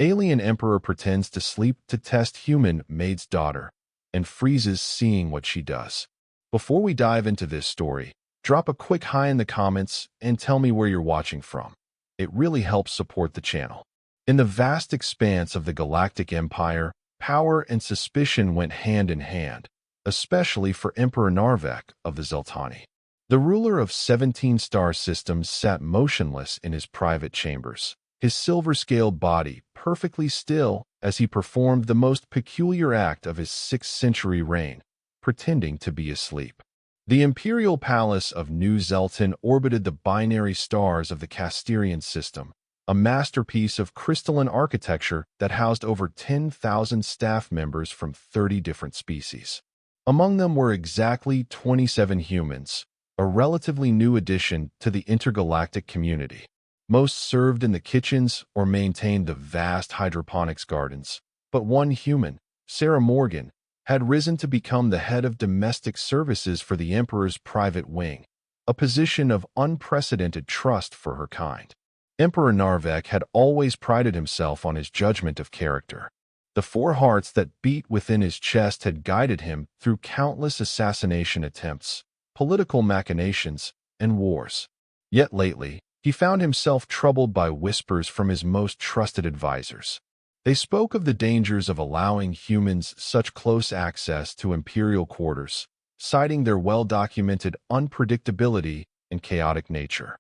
Alien Emperor pretends to sleep to test human maid's daughter and freezes seeing what she does. Before we dive into this story, drop a quick hi in the comments and tell me where you're watching from. It really helps support the channel. In the vast expanse of the Galactic Empire, power and suspicion went hand in hand, especially for Emperor Narvek of the Zeltani. The ruler of 17 star systems sat motionless in his private chambers, his silver-scaled body perfectly still as he performed the most peculiar act of his 6th century reign, pretending to be asleep. The imperial palace of New Zelton orbited the binary stars of the Casterian system, a masterpiece of crystalline architecture that housed over 10,000 staff members from 30 different species. Among them were exactly 27 humans, a relatively new addition to the intergalactic community. Most served in the kitchens or maintained the vast hydroponics gardens, but one human, Sarah Morgan, had risen to become the head of domestic services for the Emperor's private wing, a position of unprecedented trust for her kind. Emperor Narvek had always prided himself on his judgment of character. The 4 hearts that beat within his chest had guided him through countless assassination attempts, political machinations, and wars. Yet lately, he found himself troubled by whispers from his most trusted advisors. They spoke of the dangers of allowing humans such close access to imperial quarters, citing their well-documented unpredictability and chaotic nature.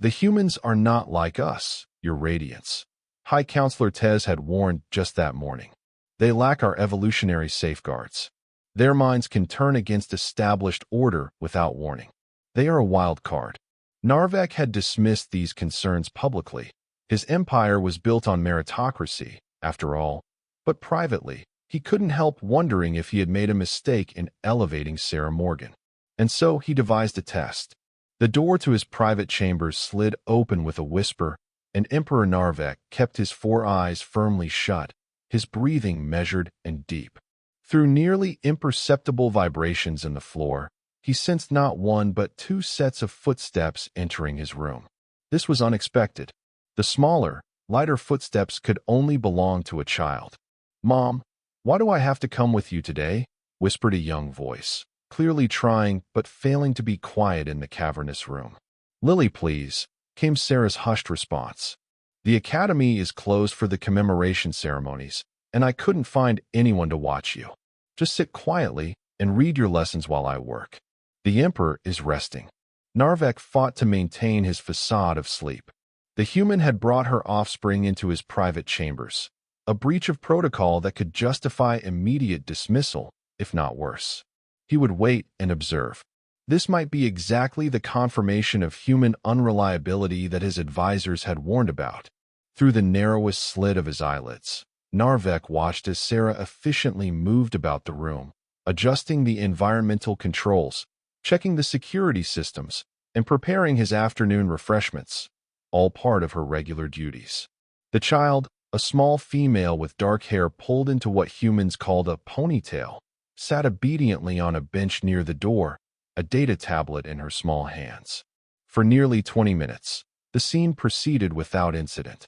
"The humans are not like us, Your Radiance," High Counselor Tez had warned just that morning. "They lack our evolutionary safeguards. Their minds can turn against established order without warning. They are a wild card." Narvek had dismissed these concerns publicly. His empire was built on meritocracy, after all, but privately, he couldn't help wondering if he had made a mistake in elevating Sarah Morgan. And so he devised a test. The door to his private chambers slid open with a whisper, and Emperor Narvek kept his 4 eyes firmly shut, his breathing measured and deep. Through nearly imperceptible vibrations in the floor, he sensed not 1 but 2 sets of footsteps entering his room. This was unexpected. The smaller, lighter footsteps could only belong to a child. "Mom, why do I have to come with you today?" whispered a young voice, clearly trying but failing to be quiet in the cavernous room. "Lily, please," came Sarah's hushed response. "The academy is closed for the commemoration ceremonies, and I couldn't find anyone to watch you. Just sit quietly and read your lessons while I work. The Emperor is resting." Narvek fought to maintain his facade of sleep. The human had brought her offspring into his private chambers, a breach of protocol that could justify immediate dismissal, if not worse. He would wait and observe. This might be exactly the confirmation of human unreliability that his advisors had warned about. Through the narrowest slit of his eyelids, Narvek watched as Sarah efficiently moved about the room, adjusting the environmental controls, checking the security systems, and preparing his afternoon refreshments, all part of her regular duties. The child, a small female with dark hair pulled into what humans called a ponytail, sat obediently on a bench near the door, a data tablet in her small hands. For nearly 20 minutes, the scene proceeded without incident.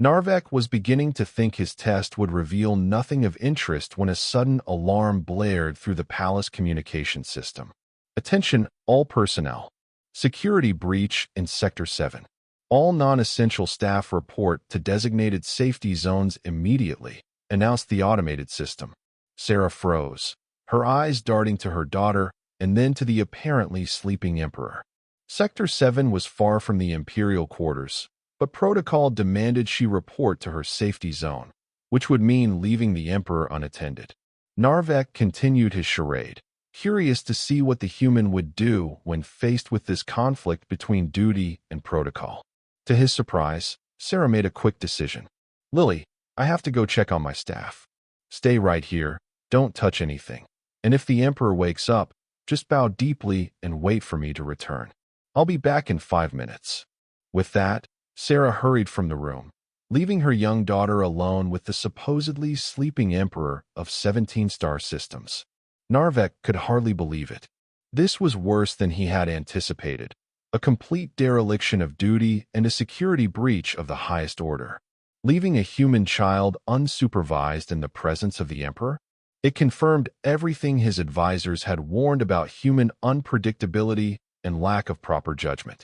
Narvek was beginning to think his test would reveal nothing of interest when a sudden alarm blared through the palace communication system. "Attention, all personnel. Security breach in Sector 7. All non-essential staff report to designated safety zones immediately," announced the automated system. Sarah froze, her eyes darting to her daughter and then to the apparently sleeping Emperor. Sector 7 was far from the Imperial quarters, but protocol demanded she report to her safety zone, which would mean leaving the Emperor unattended. Narvek continued his charade, curious to see what the human would do when faced with this conflict between duty and protocol. To his surprise, Sarah made a quick decision. "Lily, I have to go check on my staff. Stay right here, don't touch anything. And if the Emperor wakes up, just bow deeply and wait for me to return. I'll be back in 5 minutes." With that, Sarah hurried from the room, leaving her young daughter alone with the supposedly sleeping Emperor of 17 star systems. Narvek could hardly believe it. This was worse than he had anticipated, a complete dereliction of duty and a security breach of the highest order. leaving a human child unsupervised in the presence of the Emperor? It confirmed everything his advisors had warned about human unpredictability and lack of proper judgment.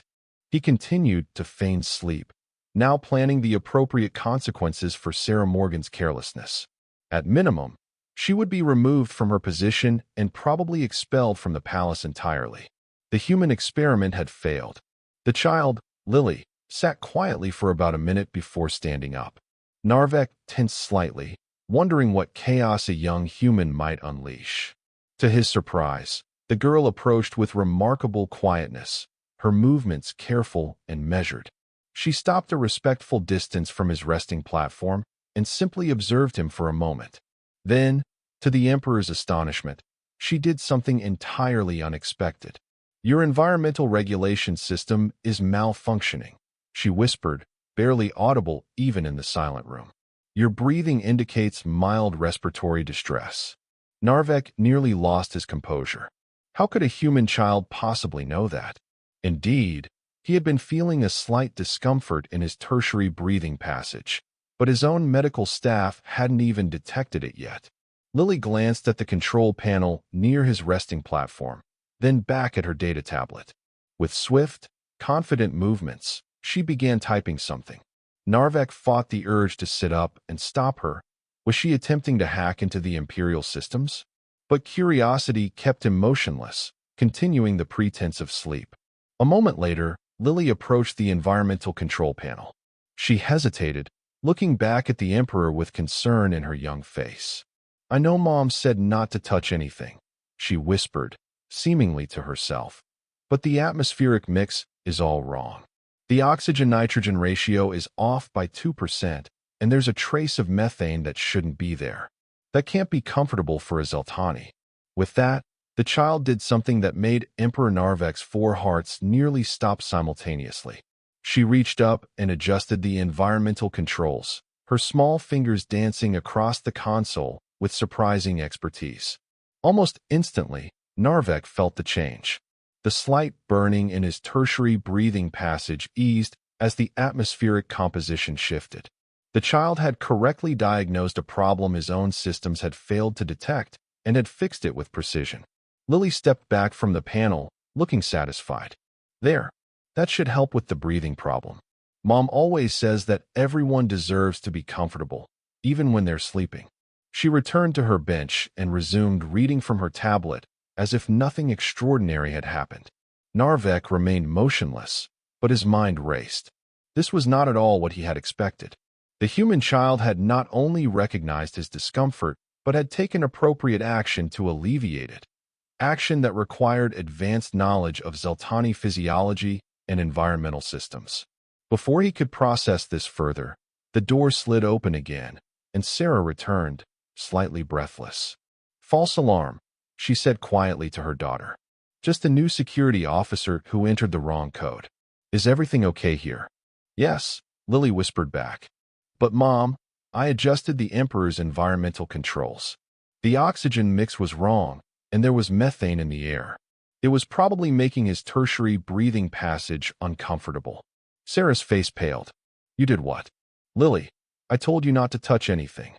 He continued to feign sleep, now planning the appropriate consequences for Sarah Morgan's carelessness. At minimum, she would be removed from her position and probably expelled from the palace entirely. The human experiment had failed. The child, Lily, sat quietly for about a minute before standing up. Narvek tensed slightly, wondering what chaos a young human might unleash. To his surprise, the girl approached with remarkable quietness, her movements careful and measured. She stopped a respectful distance from his resting platform and simply observed him for a moment. Then, to the Emperor's astonishment, she did something entirely unexpected. "Your environmental regulation system is malfunctioning," she whispered, barely audible even in the silent room. "Your breathing indicates mild respiratory distress." Narvek nearly lost his composure. How could a human child possibly know that? Indeed, he had been feeling a slight discomfort in his tertiary breathing passage, but his own medical staff hadn't even detected it yet. Lily glanced at the control panel near his resting platform, then back at her data tablet. With swift, confident movements, she began typing something. Narvek fought the urge to sit up and stop her. Was she attempting to hack into the Imperial systems? But curiosity kept him motionless, continuing the pretense of sleep. A moment later, Lily approached the environmental control panel. She hesitated, looking back at the Emperor with concern in her young face. "I know Mom said not to touch anything," she whispered, seemingly to herself. "But the atmospheric mix is all wrong. The oxygen-nitrogen ratio is off by 2%, and there's a trace of methane that shouldn't be there. That can't be comfortable for a Zeltani." With that, the child did something that made Emperor Narvek's 4 hearts nearly stop simultaneously. She reached up and adjusted the environmental controls, her small fingers dancing across the console with surprising expertise. Almost instantly, Narvek felt the change. The slight burning in his tertiary breathing passage eased as the atmospheric composition shifted. The child had correctly diagnosed a problem his own systems had failed to detect and had fixed it with precision. Lily stepped back from the panel, looking satisfied. "There. That should help with the breathing problem. Mom always says that everyone deserves to be comfortable, even when they're sleeping." She returned to her bench and resumed reading from her tablet as if nothing extraordinary had happened. Narvek remained motionless, but his mind raced. This was not at all what he had expected. The human child had not only recognized his discomfort, but had taken appropriate action to alleviate it. Action that required advanced knowledge of Zeltani physiology and environmental systems. Before he could process this further, the door slid open again, and Sarah returned, slightly breathless. "False alarm," she said quietly to her daughter. "Just a new security officer who entered the wrong code. Is everything okay here?" "Yes," Lily whispered back. "But Mom, I adjusted the Emperor's environmental controls. The oxygen mix was wrong, and there was methane in the air. It was probably making his tertiary breathing passage uncomfortable." Sarah's face paled. "You did what?" "Lily, I told you not to touch anything."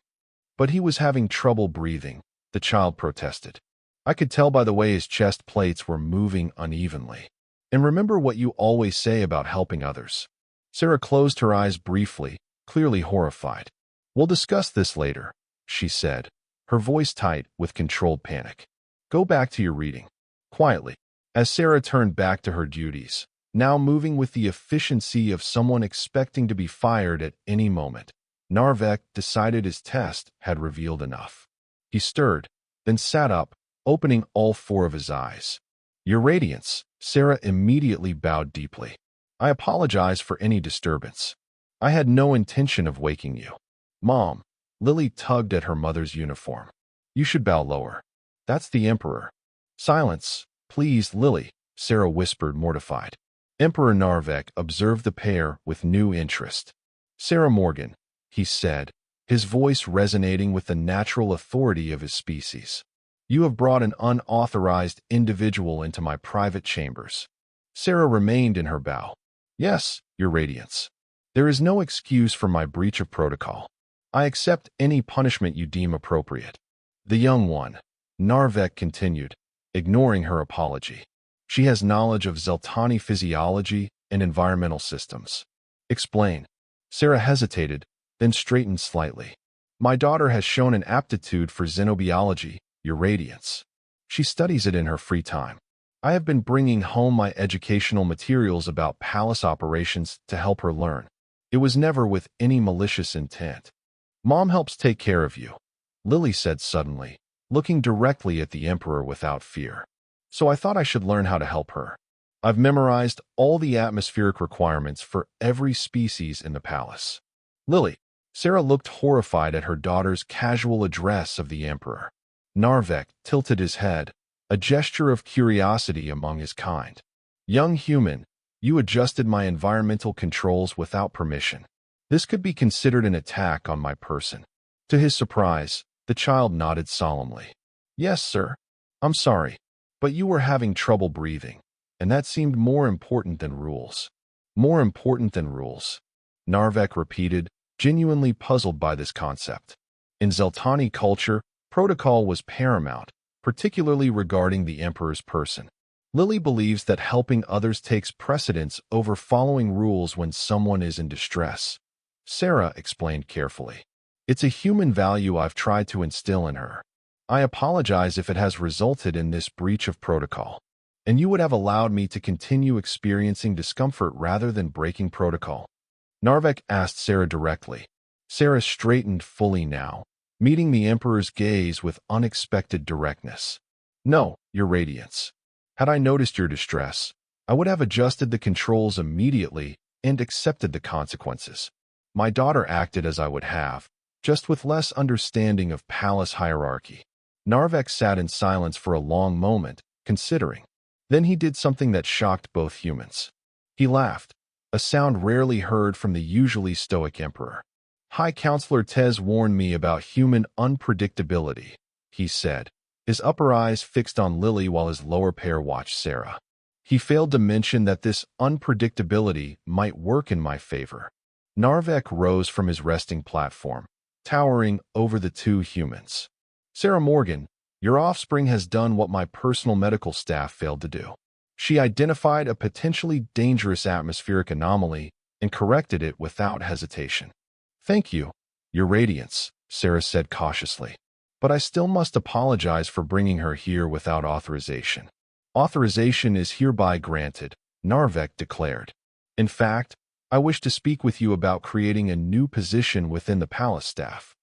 "But he was having trouble breathing," the child protested. "I could tell by the way his chest plates were moving unevenly. And remember what you always say about helping others." Sarah closed her eyes briefly, clearly horrified. "We'll discuss this later," she said, her voice tight with controlled panic. "Go back to your reading." Quietly, as Sarah turned back to her duties, now moving with the efficiency of someone expecting to be fired at any moment, Narvek decided his test had revealed enough. He stirred, then sat up, opening all 4 of his eyes. "Your Radiance," Sarah immediately bowed deeply. "I apologize for any disturbance. I had no intention of waking you." "Mom," Lily tugged at her mother's uniform. "You should bow lower. That's the Emperor." "Silence, please, Lily," Sarah whispered, mortified. Emperor Narvek observed the pair with new interest. "Sarah Morgan," he said, his voice resonating with the natural authority of his species. "You have brought an unauthorized individual into my private chambers." Sarah remained in her bow. "Yes, Your Radiance." There is no excuse for my breach of protocol. I accept any punishment you deem appropriate. The young one, Narvek continued, ignoring her apology. She has knowledge of Zeltani physiology and environmental systems. Explain. Sarah hesitated, then straightened slightly. My daughter has shown an aptitude for xenobiology, your radiance. She studies it in her free time. I have been bringing home my educational materials about palace operations to help her learn. It was never with any malicious intent. Mom helps take care of you, Lily said suddenly, looking directly at the Emperor without fear. So I thought I should learn how to help her. I've memorized all the atmospheric requirements for every species in the palace. Lily. Sarah looked horrified at her daughter's casual address of the Emperor. Narvek tilted his head, a gesture of curiosity among his kind. Young human, you adjusted my environmental controls without permission. This could be considered an attack on my person. To his surprise, the child nodded solemnly. Yes, sir. I'm sorry, but you were having trouble breathing, and that seemed more important than rules. More important than rules, Narvek repeated, genuinely puzzled by this concept. In Zeltani culture, protocol was paramount, particularly regarding the Emperor's person. Lily believes that helping others takes precedence over following rules when someone is in distress. Sarah explained carefully. It's a human value I've tried to instill in her. I apologize if it has resulted in this breach of protocol. And you would have allowed me to continue experiencing discomfort rather than breaking protocol. Narvek asked Sarah directly. Sarah straightened fully now, meeting the Emperor's gaze with unexpected directness. No, your radiance. Had I noticed your distress, I would have adjusted the controls immediately and accepted the consequences. My daughter acted as I would have, just with less understanding of palace hierarchy. Narvek sat in silence for a long moment, considering. Then he did something that shocked both humans. He laughed, a sound rarely heard from the usually stoic Emperor. High Counselor Tez warned me about human unpredictability, he said, his upper eyes fixed on Lily while his lower pair watched Sarah. He failed to mention that this unpredictability might work in my favor. Narvek rose from his resting platform, towering over the two humans. Sarah Morgan, your offspring has done what my personal medical staff failed to do. She identified a potentially dangerous atmospheric anomaly and corrected it without hesitation. Thank you, your radiance, Sarah said cautiously. But I still must apologize for bringing her here without authorization. Authorization is hereby granted, Narvek declared. In fact, I wish to speak with you about creating a new position within the palace staff.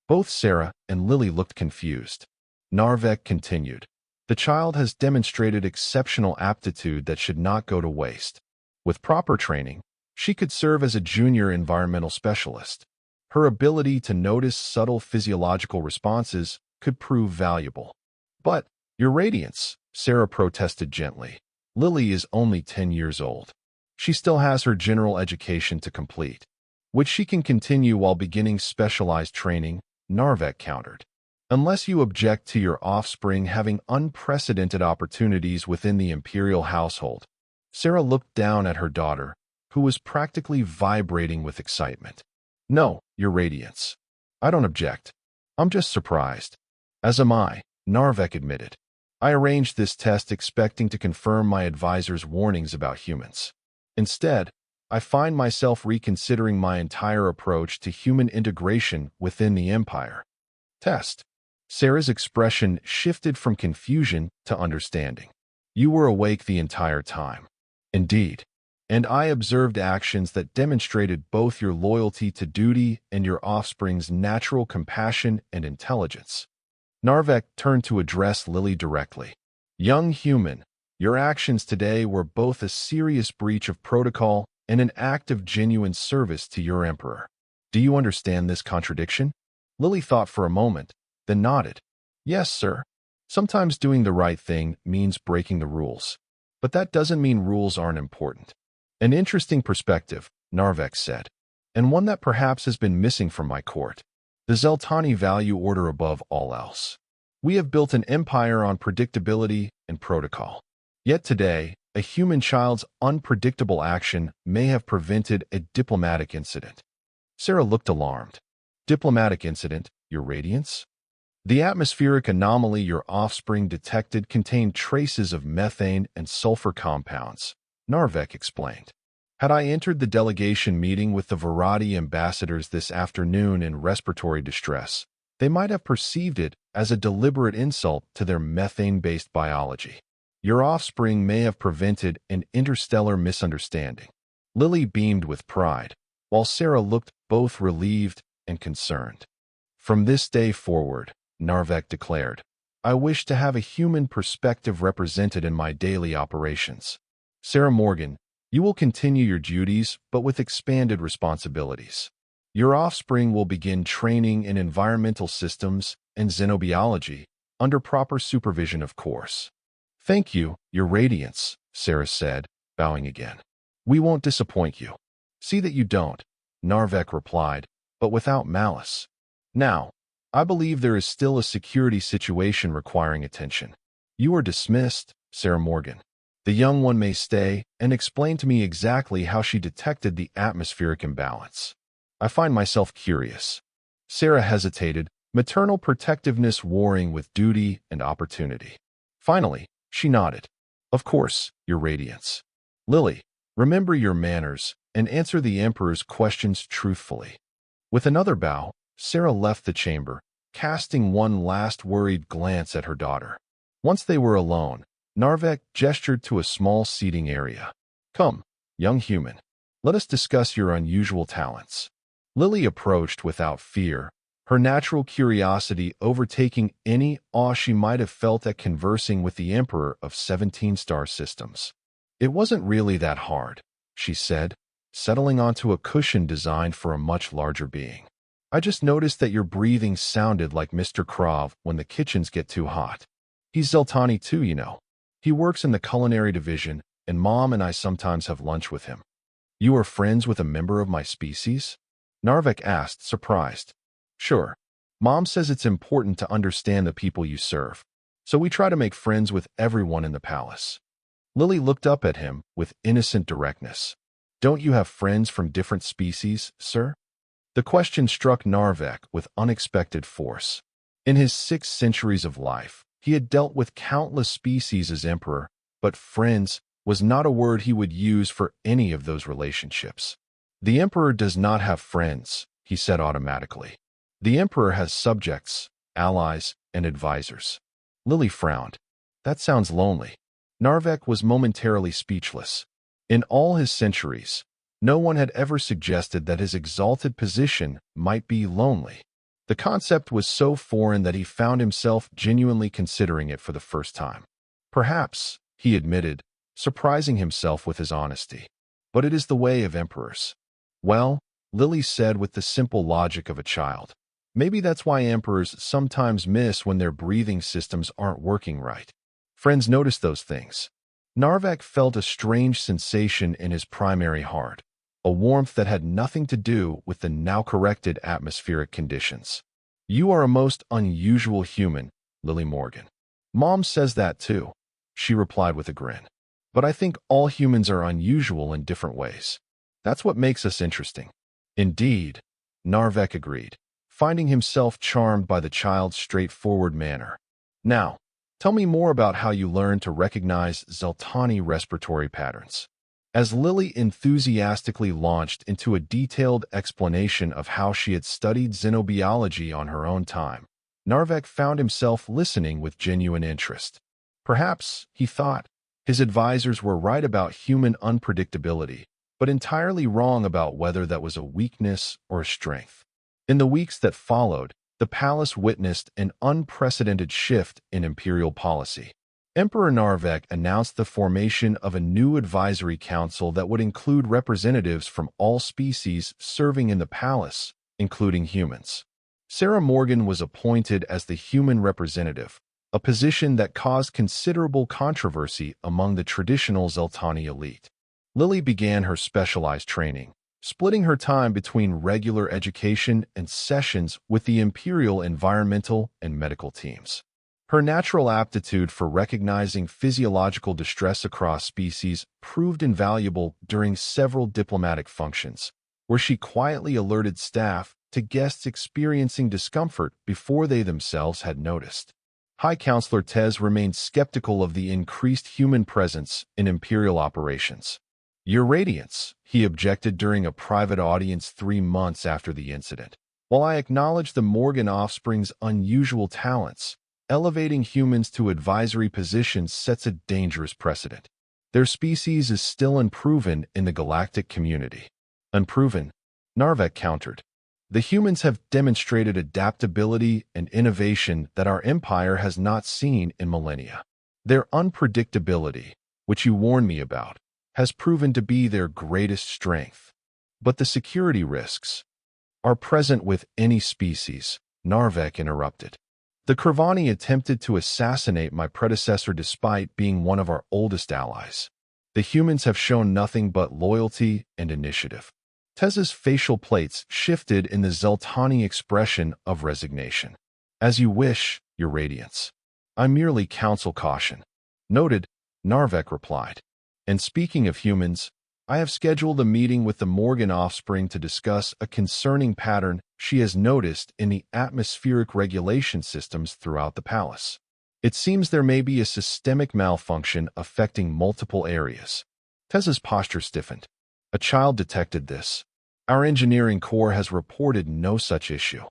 Both Sarah and Lily looked confused. Narvek continued. The child has demonstrated exceptional aptitude that should not go to waste. With proper training, she could serve as a junior environmental specialist. Her ability to notice subtle physiological responses could prove valuable. But, your radiance, Sarah protested gently. Lily is only 10 years old. She still has her general education to complete, which she can continue while beginning specialized training, Narvek countered. Unless you object to your offspring having unprecedented opportunities within the imperial household. Sarah looked down at her daughter, who was practically vibrating with excitement. No, your radiance. I don't object. I'm just surprised. As am I, Narvek admitted. I arranged this test expecting to confirm my advisor's warnings about humans. Instead, I find myself reconsidering my entire approach to human integration within the Empire. Test. Sarah's expression shifted from confusion to understanding. You were awake the entire time. Indeed. And I observed actions that demonstrated both your loyalty to duty and your offspring's natural compassion and intelligence. Narvek turned to address Lily directly. Young human, your actions today were both a serious breach of protocol and an act of genuine service to your emperor. Do you understand this contradiction? Lily thought for a moment, then nodded. Yes, sir. Sometimes doing the right thing means breaking the rules. But that doesn't mean rules aren't important. An interesting perspective, Narvek said, and one that perhaps has been missing from my court. The Zeltani value order above all else. We have built an empire on predictability and protocol. Yet today, A human child's unpredictable action may have prevented a diplomatic incident. Sarah looked alarmed. Diplomatic incident, your radiance? The atmospheric anomaly your offspring detected contained traces of methane and sulfur compounds, Narvek explained. Had I entered the delegation meeting with the Varadi ambassadors this afternoon in respiratory distress, they might have perceived it as a deliberate insult to their methane-based biology. Your offspring may have prevented an interstellar misunderstanding. Lily beamed with pride, while Sarah looked both relieved and concerned. From this day forward, Narvek declared, I wish to have a human perspective represented in my daily operations. Sarah Morgan, you will continue your duties, but with expanded responsibilities. Your offspring will begin training in environmental systems and xenobiology, under proper supervision, of course. Thank you, Your Radiance, Sarah said, bowing again. We won't disappoint you. See that you don't, Narvek replied, but without malice. Now, I believe there is still a security situation requiring attention. You are dismissed, Sarah Morgan. The young one may stay and explain to me exactly how she detected the atmospheric imbalance. I find myself curious. Sarah hesitated, maternal protectiveness warring with duty and opportunity. Finally, she nodded. Of course, Your Radiance. Lily, remember your manners and answer the Emperor's questions truthfully. With another bow, Sarah left the chamber, casting one last worried glance at her daughter. Once they were alone, Narvek gestured to a small seating area. Come, young human. Let us discuss your unusual talents. Lily approached without fear, her natural curiosity overtaking any awe she might have felt at conversing with the Emperor of 17-star systems. It wasn't really that hard, she said, settling onto a cushion designed for a much larger being. I just noticed that your breathing sounded like Mr. Krav when the kitchens get too hot. He's Zeltani too, you know. He works in the culinary division, and Mom and I sometimes have lunch with him. You are friends with a member of my species? Narvek asked, surprised. Sure. Mom says it's important to understand the people you serve, so we try to make friends with everyone in the palace. Lily looked up at him with innocent directness. Don't you have friends from different species, sir? The question struck Narvek with unexpected force. In his 6 centuries of life, he had dealt with countless species as emperor, but friends was not a word he would use for any of those relationships. The emperor does not have friends, he said automatically. The emperor has subjects, allies, and advisors. Lily frowned. That sounds lonely. Narvek was momentarily speechless. In all his centuries, no one had ever suggested that his exalted position might be lonely. The concept was so foreign that he found himself genuinely considering it for the first time. Perhaps, he admitted, surprising himself with his honesty. But it is the way of emperors. Well, Lily said with the simple logic of a child. Maybe that's why emperors sometimes miss when their breathing systems aren't working right. Friends notice those things. Narvek felt a strange sensation in his primary heart, a warmth that had nothing to do with the now-corrected atmospheric conditions. You are a most unusual human, Lily Morgan. Mom says that too, she replied with a grin. But I think all humans are unusual in different ways. That's what makes us interesting. Indeed, Narvek agreed, finding himself charmed by the child's straightforward manner. Now, tell me more about how you learned to recognize Zeltani respiratory patterns. As Lily enthusiastically launched into a detailed explanation of how she had studied xenobiology on her own time, Narvek found himself listening with genuine interest. Perhaps, he thought, his advisors were right about human unpredictability, but entirely wrong about whether that was a weakness or a strength. In the weeks that followed, the palace witnessed an unprecedented shift in imperial policy. Emperor Narvek announced the formation of a new advisory council that would include representatives from all species serving in the palace, including humans. Sarah Morgan was appointed as the human representative, a position that caused considerable controversy among the traditional Zeltani elite. Lily began her specialized training, splitting her time between regular education and sessions with the imperial environmental and medical teams. Her natural aptitude for recognizing physiological distress across species proved invaluable during several diplomatic functions, where she quietly alerted staff to guests experiencing discomfort before they themselves had noticed. High Counselor Tez remained skeptical of the increased human presence in Imperial operations. "Your Radiance," he objected during a private audience 3 months after the incident. "While I acknowledge the Morgan offspring's unusual talents, elevating humans to advisory positions sets a dangerous precedent. Their species is still unproven in the galactic community." "Unproven?" Narvek countered. "The humans have demonstrated adaptability and innovation that our empire has not seen in millennia. Their unpredictability, which you warned me about, has proven to be their greatest strength. But the security risks are present with any species," Narvek interrupted. "The Krivani attempted to assassinate my predecessor despite being one of our oldest allies. The humans have shown nothing but loyalty and initiative." Tez's facial plates shifted in the Zeltani expression of resignation. "As you wish, Your Radiance. I merely counsel caution." "Noted," Narvek replied. "And speaking of humans, I have scheduled a meeting with the Morgan offspring to discuss a concerning pattern she has noticed in the atmospheric regulation systems throughout the palace. It seems there may be a systemic malfunction affecting multiple areas." Tez's posture stiffened. "A child detected this. Our engineering corps has reported no such issue."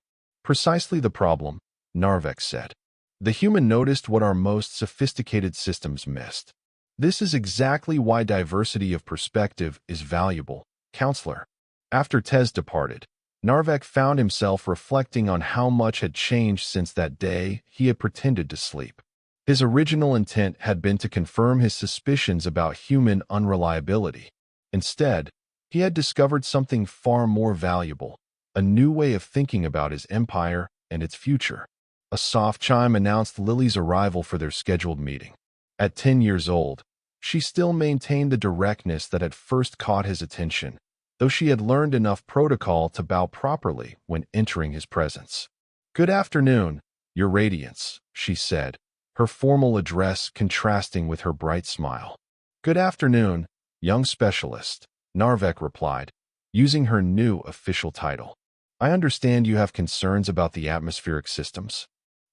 "Precisely the problem," Narvek said. "The human noticed what our most sophisticated systems missed. This is exactly why diversity of perspective is valuable, Counselor." After Tez departed, Narvek found himself reflecting on how much had changed since that day he had pretended to sleep. His original intent had been to confirm his suspicions about human unreliability. Instead, he had discovered something far more valuable, a new way of thinking about his empire and its future. A soft chime announced Lily's arrival for their scheduled meeting. At 10 years old, she still maintained the directness that had first caught his attention, though she had learned enough protocol to bow properly when entering his presence. "Good afternoon, Your Radiance," she said, her formal address contrasting with her bright smile. "Good afternoon, young specialist," Narvek replied, using her new official title. "I understand you have concerns about the atmospheric systems."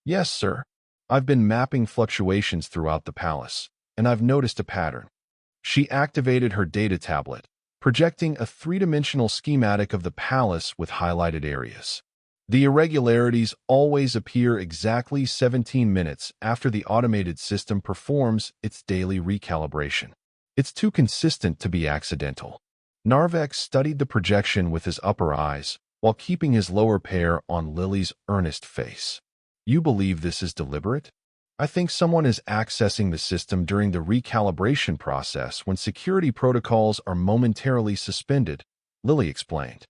"Yes, sir. I've been mapping fluctuations throughout the palace, and I've noticed a pattern." She activated her data tablet, projecting a three-dimensional schematic of the palace with highlighted areas. "The irregularities always appear exactly 17 minutes after the automated system performs its daily recalibration. It's too consistent to be accidental." Narvek studied the projection with his upper eyes, while keeping his lower pair on Lily's earnest face. "You believe this is deliberate?" "I think someone is accessing the system during the recalibration process when security protocols are momentarily suspended," Lily explained.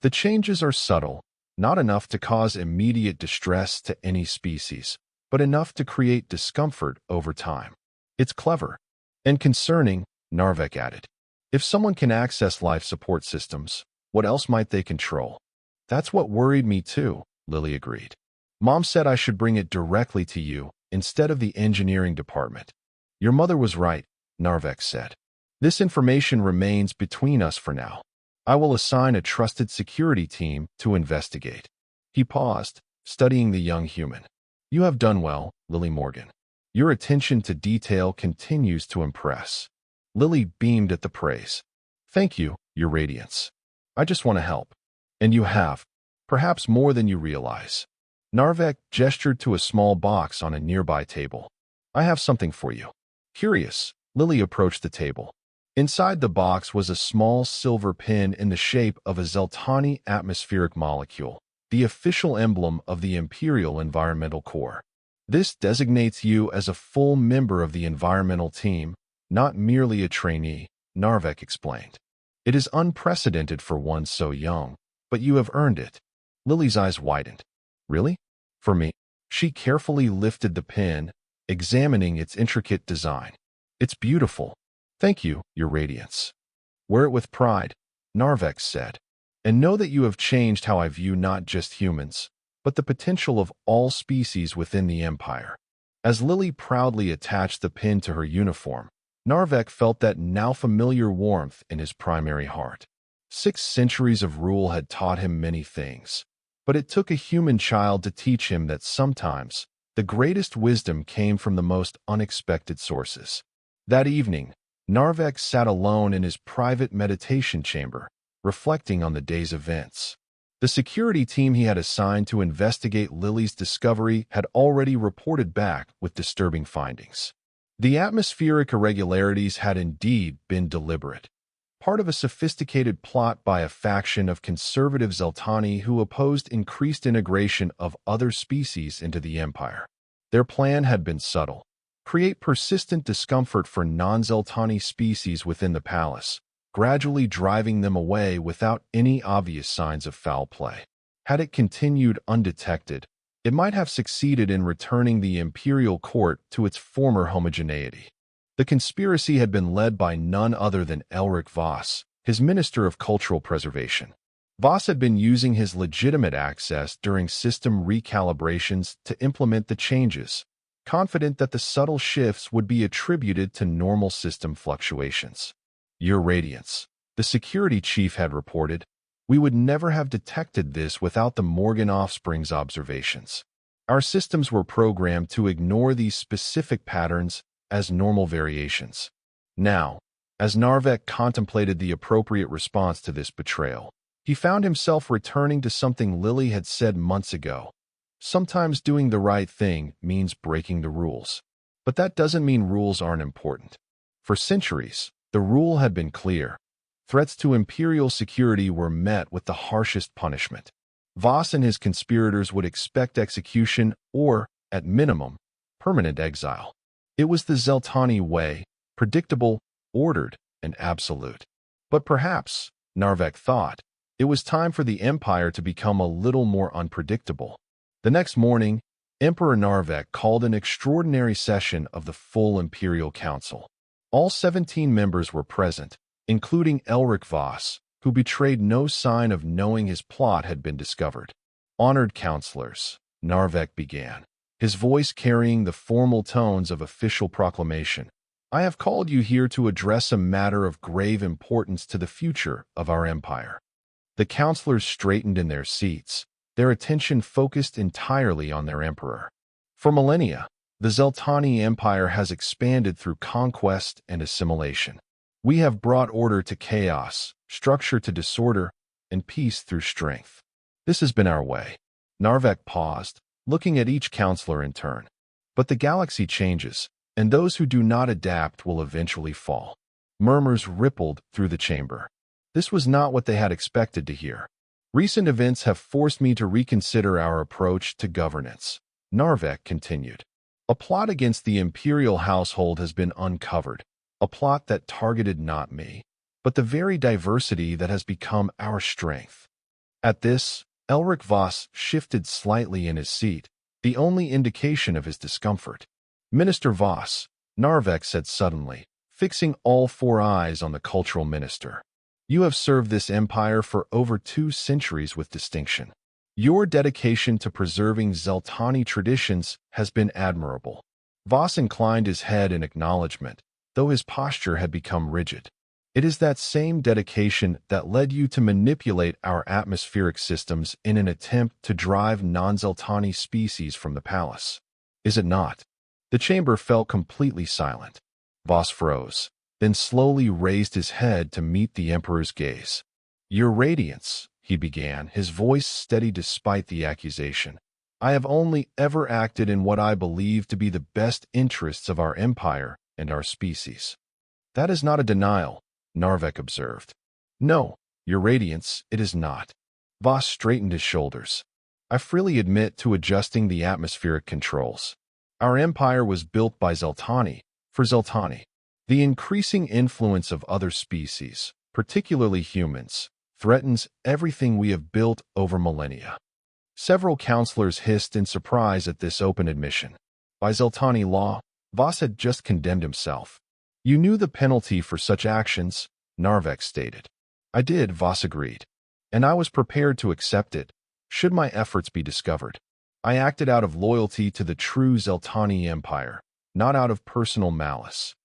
"The changes are subtle, not enough to cause immediate distress to any species, but enough to create discomfort over time. It's clever and concerning," Narvek added. "If someone can access life support systems, what else might they control?" "That's what worried me too," Lily agreed. "Mom said I should bring it directly to you instead of the engineering department." "Your mother was right," Narvek said. "This information remains between us for now. I will assign a trusted security team to investigate." He paused, studying the young human. "You have done well, Lily Morgan. Your attention to detail continues to impress." Lily beamed at the praise. "Thank you, Your Radiance. I just want to help. And you have, perhaps more than you realize." Narvek gestured to a small box on a nearby table. "I have something for you." Curious, Lily approached the table. Inside the box was a small silver pin in the shape of a Zeltani atmospheric molecule, the official emblem of the Imperial Environmental Corps. "This designates you as a full member of the environmental team, not merely a trainee," Narvek explained. "It is unprecedented for one so young, but you have earned it." Lily's eyes widened. "Really? For me?" She carefully lifted the pin, examining its intricate design. "It's beautiful. Thank you, Your Radiance." "Wear it with pride," Narvek said, "and know that you have changed how I view not just humans, but the potential of all species within the Empire." As Lily proudly attached the pin to her uniform, Narvek felt that now familiar warmth in his primary heart. 6 centuries of rule had taught him many things, but it took a human child to teach him that sometimes the greatest wisdom came from the most unexpected sources. That evening, Narvek sat alone in his private meditation chamber, reflecting on the day's events. The security team he had assigned to investigate Lily's discovery had already reported back with disturbing findings. The atmospheric irregularities had indeed been deliberate, part of a sophisticated plot by a faction of conservative Zeltani who opposed increased integration of other species into the Empire. Their plan had been subtle: create persistent discomfort for non-Zeltani species within the palace, gradually driving them away without any obvious signs of foul play. Had it continued undetected, it might have succeeded in returning the imperial court to its former homogeneity. The conspiracy had been led by none other than Elric Voss, his Minister of Cultural Preservation. Voss had been using his legitimate access during system recalibrations to implement the changes, confident that the subtle shifts would be attributed to normal system fluctuations. "Your Radiance," the security chief had reported, "we would never have detected this without the Morgan offspring's observations. Our systems were programmed to ignore these specific patterns as normal variations." Now, as Narvek contemplated the appropriate response to this betrayal, he found himself returning to something Lily had said months ago. Sometimes doing the right thing means breaking the rules. But that doesn't mean rules aren't important. For centuries, the rule had been clear. Threats to imperial security were met with the harshest punishment. Voss and his conspirators would expect execution or, at minimum, permanent exile. It was the Zeltani way, predictable, ordered, and absolute. But perhaps, Narvek thought, it was time for the Empire to become a little more unpredictable. The next morning, Emperor Narvek called an extraordinary session of the full Imperial Council. All 17 members were present, including Elric Voss, who betrayed no sign of knowing his plot had been discovered. "Honored counselors," Narvek began, his voice carrying the formal tones of official proclamation, "I have called you here to address a matter of grave importance to the future of our empire." The counselors straightened in their seats, their attention focused entirely on their emperor. For millennia, the Zeltani Empire has expanded through conquest and assimilation. We have brought order to chaos, structure to disorder, and peace through strength. This has been our way. Narvek paused, looking at each counselor in turn. But the galaxy changes, and those who do not adapt will eventually fall. Murmurs rippled through the chamber. This was not what they had expected to hear. "Recent events have forced me to reconsider our approach to governance," Narvek continued. "A plot against the imperial household has been uncovered, a plot that targeted not me, but the very diversity that has become our strength." At this, Elric Voss shifted slightly in his seat, the only indication of his discomfort. "Minister Voss," Narvek said suddenly, fixing all 4 eyes on the cultural minister. "You have served this empire for over 2 centuries with distinction. Your dedication to preserving Zeltani traditions has been admirable." Voss inclined his head in acknowledgement, though his posture had become rigid. "It is that same dedication that led you to manipulate our atmospheric systems in an attempt to drive non-Zeltani species from the palace. Is it not?" The chamber fell completely silent. Voss froze, then slowly raised his head to meet the Emperor's gaze. "Your Radiance," he began, his voice steady despite the accusation, "I have only ever acted in what I believe to be the best interests of our empire and our species." "That is not a denial," Narvek observed. "No, Your Radiance, it is not." Voss straightened his shoulders. "I freely admit to adjusting the atmospheric controls. Our empire was built by Zeltani, for Zeltani. The increasing influence of other species, particularly humans, threatens everything we have built over millennia." Several counselors hissed in surprise at this open admission. By Zeltani law, Voss had just condemned himself. "You knew the penalty for such actions," Narvek stated. "I did," Voss agreed. "And I was prepared to accept it, should my efforts be discovered." I acted out of loyalty to the true Zeltani Empire, not out of personal malice.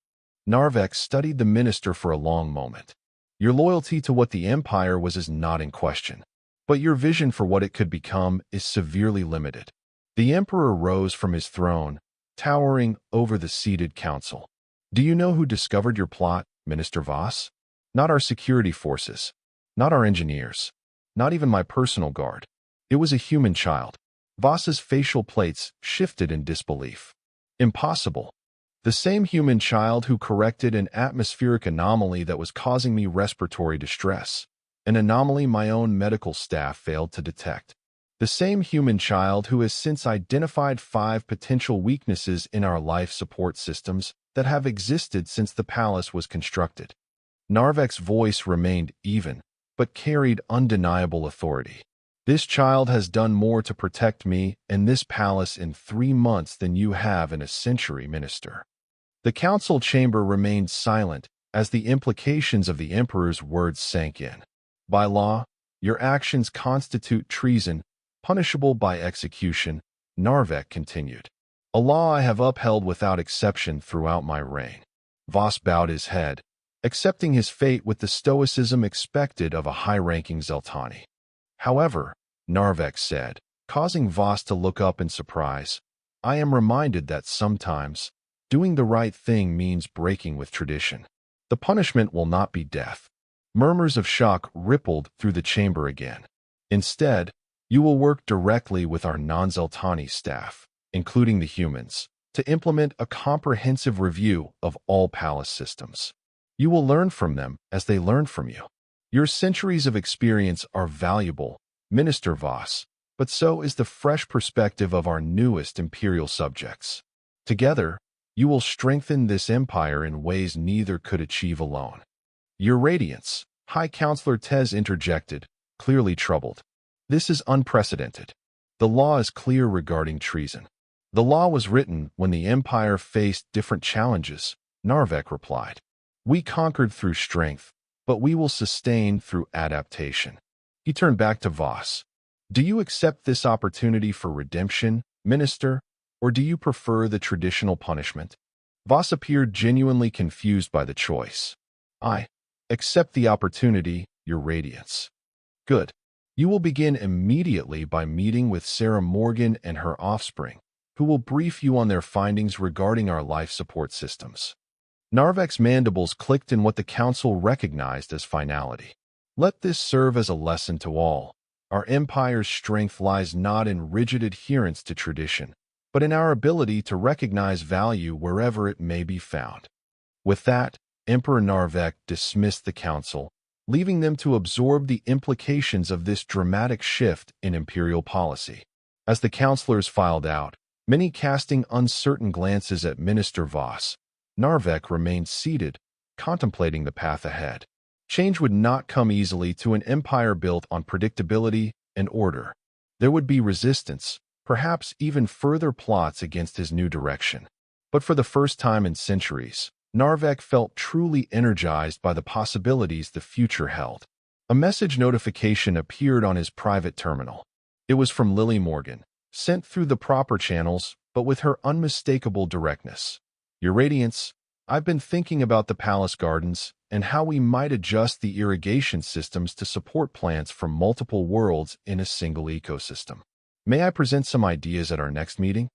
Narvek studied the minister for a long moment. Your loyalty to what the empire was is not in question, but your vision for what it could become is severely limited. The emperor rose from his throne, towering over the seated council. Do you know who discovered your plot, Minister Voss? Not our security forces, not our engineers, not even my personal guard. It was a human child. Voss's facial plates shifted in disbelief. Impossible. The same human child who corrected an atmospheric anomaly that was causing me respiratory distress, an anomaly my own medical staff failed to detect. The same human child who has since identified 5 potential weaknesses in our life support systems that have existed since the palace was constructed. Narvek's voice remained even, but carried undeniable authority. This child has done more to protect me and this palace in 3 months than you have in a century, Minister. The council chamber remained silent as the implications of the emperor's words sank in. By law, your actions constitute treason, punishable by execution, Narvek continued. A law I have upheld without exception throughout my reign. Voss bowed his head, accepting his fate with the stoicism expected of a high-ranking Zeltani. However, Narvek said, causing Voss to look up in surprise, I am reminded that sometimes, doing the right thing means breaking with tradition. The punishment will not be death. Murmurs of shock rippled through the chamber again. Instead, you will work directly with our non-Zeltani staff, including the humans, to implement a comprehensive review of all palace systems. You will learn from them as they learn from you. Your centuries of experience are valuable, Minister Voss, but so is the fresh perspective of our newest imperial subjects. Together, you will strengthen this empire in ways neither could achieve alone. Your Radiance, High Counselor Tez interjected, clearly troubled. This is unprecedented. The law is clear regarding treason. The law was written when the empire faced different challenges, Narvek replied. We conquered through strength, but we will sustain through adaptation. He turned back to Voss. Do you accept this opportunity for redemption, Minister, or do you prefer the traditional punishment? Voss appeared genuinely confused by the choice. I accept the opportunity, Your Radiance. Good. You will begin immediately by meeting with Sarah Morgan and her offspring, who will brief you on their findings regarding our life support systems. Narvek's mandibles clicked in what the council recognized as finality. Let this serve as a lesson to all. Our empire's strength lies not in rigid adherence to tradition, but in our ability to recognize value wherever it may be found. With that, Emperor Narvek dismissed the council, leaving them to absorb the implications of this dramatic shift in imperial policy. As the councilors filed out, many casting uncertain glances at Minister Voss, Narvek remained seated, contemplating the path ahead. Change would not come easily to an empire built on predictability and order. There would be resistance, perhaps even further plots against his new direction. But for the first time in centuries, Narvek felt truly energized by the possibilities the future held. A message notification appeared on his private terminal. It was from Lily Morgan, sent through the proper channels, but with her unmistakable directness. Your Radiance, I've been thinking about the palace gardens and how we might adjust the irrigation systems to support plants from multiple worlds in a single ecosystem. May I present some ideas at our next meeting?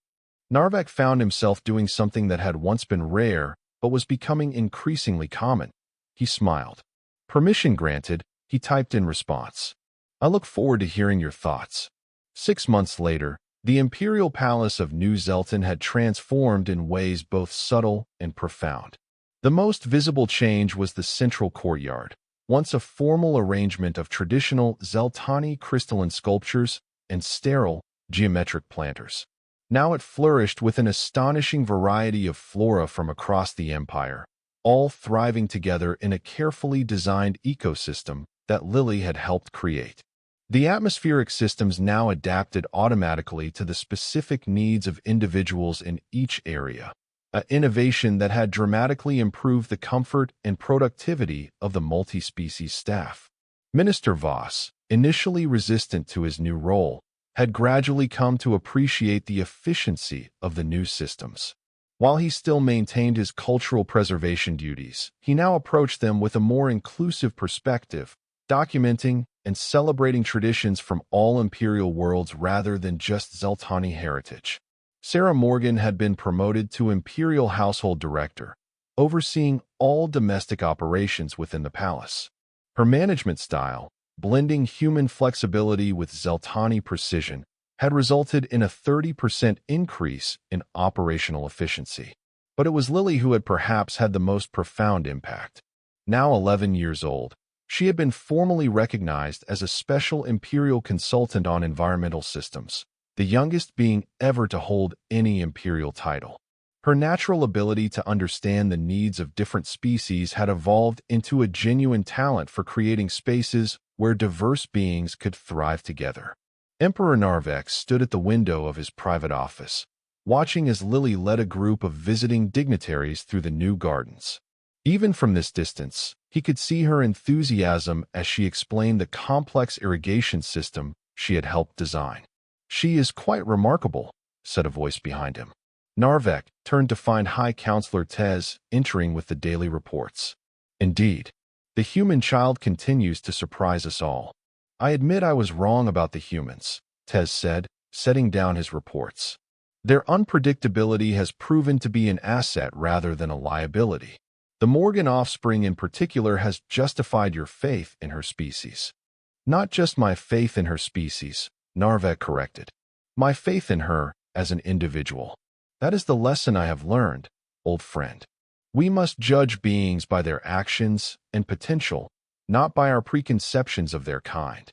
Narvek found himself doing something that had once been rare, but was becoming increasingly common. He smiled. Permission granted, he typed in response. I look forward to hearing your thoughts. 6 months later, the imperial palace of New Zelton had transformed in ways both subtle and profound. The most visible change was the central courtyard, once a formal arrangement of traditional Zeltani crystalline sculptures and sterile, geometric planters. Now it flourished with an astonishing variety of flora from across the empire, all thriving together in a carefully designed ecosystem that Lily had helped create. The atmospheric systems now adapted automatically to the specific needs of individuals in each area, an innovation that had dramatically improved the comfort and productivity of the multi-species staff. Minister Voss, initially resistant to his new role, had gradually come to appreciate the efficiency of the new systems. While he still maintained his cultural preservation duties, he now approached them with a more inclusive perspective, documenting and celebrating traditions from all imperial worlds rather than just Zeltani heritage. Sarah Morgan had been promoted to Imperial Household Director, overseeing all domestic operations within the palace. Her management style, blending human flexibility with Zeltani precision, had resulted in a 30% increase in operational efficiency. But it was Lily who had perhaps had the most profound impact. Now 11 years old, she had been formally recognized as a special imperial consultant on environmental systems, the youngest being ever to hold any imperial title. Her natural ability to understand the needs of different species had evolved into a genuine talent for creating spaces where diverse beings could thrive together. Emperor Narvek stood at the window of his private office, watching as Lily led a group of visiting dignitaries through the new gardens. Even from this distance, he could see her enthusiasm as she explained the complex irrigation system she had helped design. "She is quite remarkable," said a voice behind him. Narvek turned to find High Counselor Tez entering with the daily reports. "Indeed, the human child continues to surprise us all. I admit I was wrong about the humans," Tez said, setting down his reports. "Their unpredictability has proven to be an asset rather than a liability. The Morgan offspring in particular has justified your faith in her species." "Not just my faith in her species," Narvek corrected. "My faith in her as an individual. That is the lesson I have learned, old friend. We must judge beings by their actions and potential, not by our preconceptions of their kind."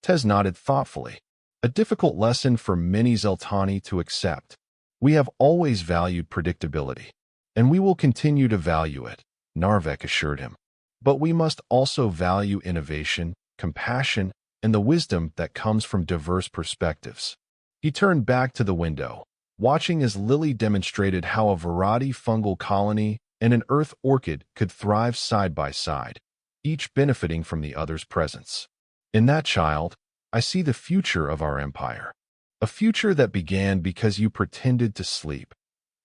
Tez nodded thoughtfully. "A difficult lesson for many Zeltani to accept. We have always valued predictability, and we will continue to value it," Narvek assured him. "But we must also value innovation, compassion, and the wisdom that comes from diverse perspectives." He turned back to the window, watching as Lily demonstrated how a variety fungal colony and an earth orchid could thrive side by side, each benefiting from the other's presence. "In that child, I see the future of our empire. A future that began because you pretended to sleep,"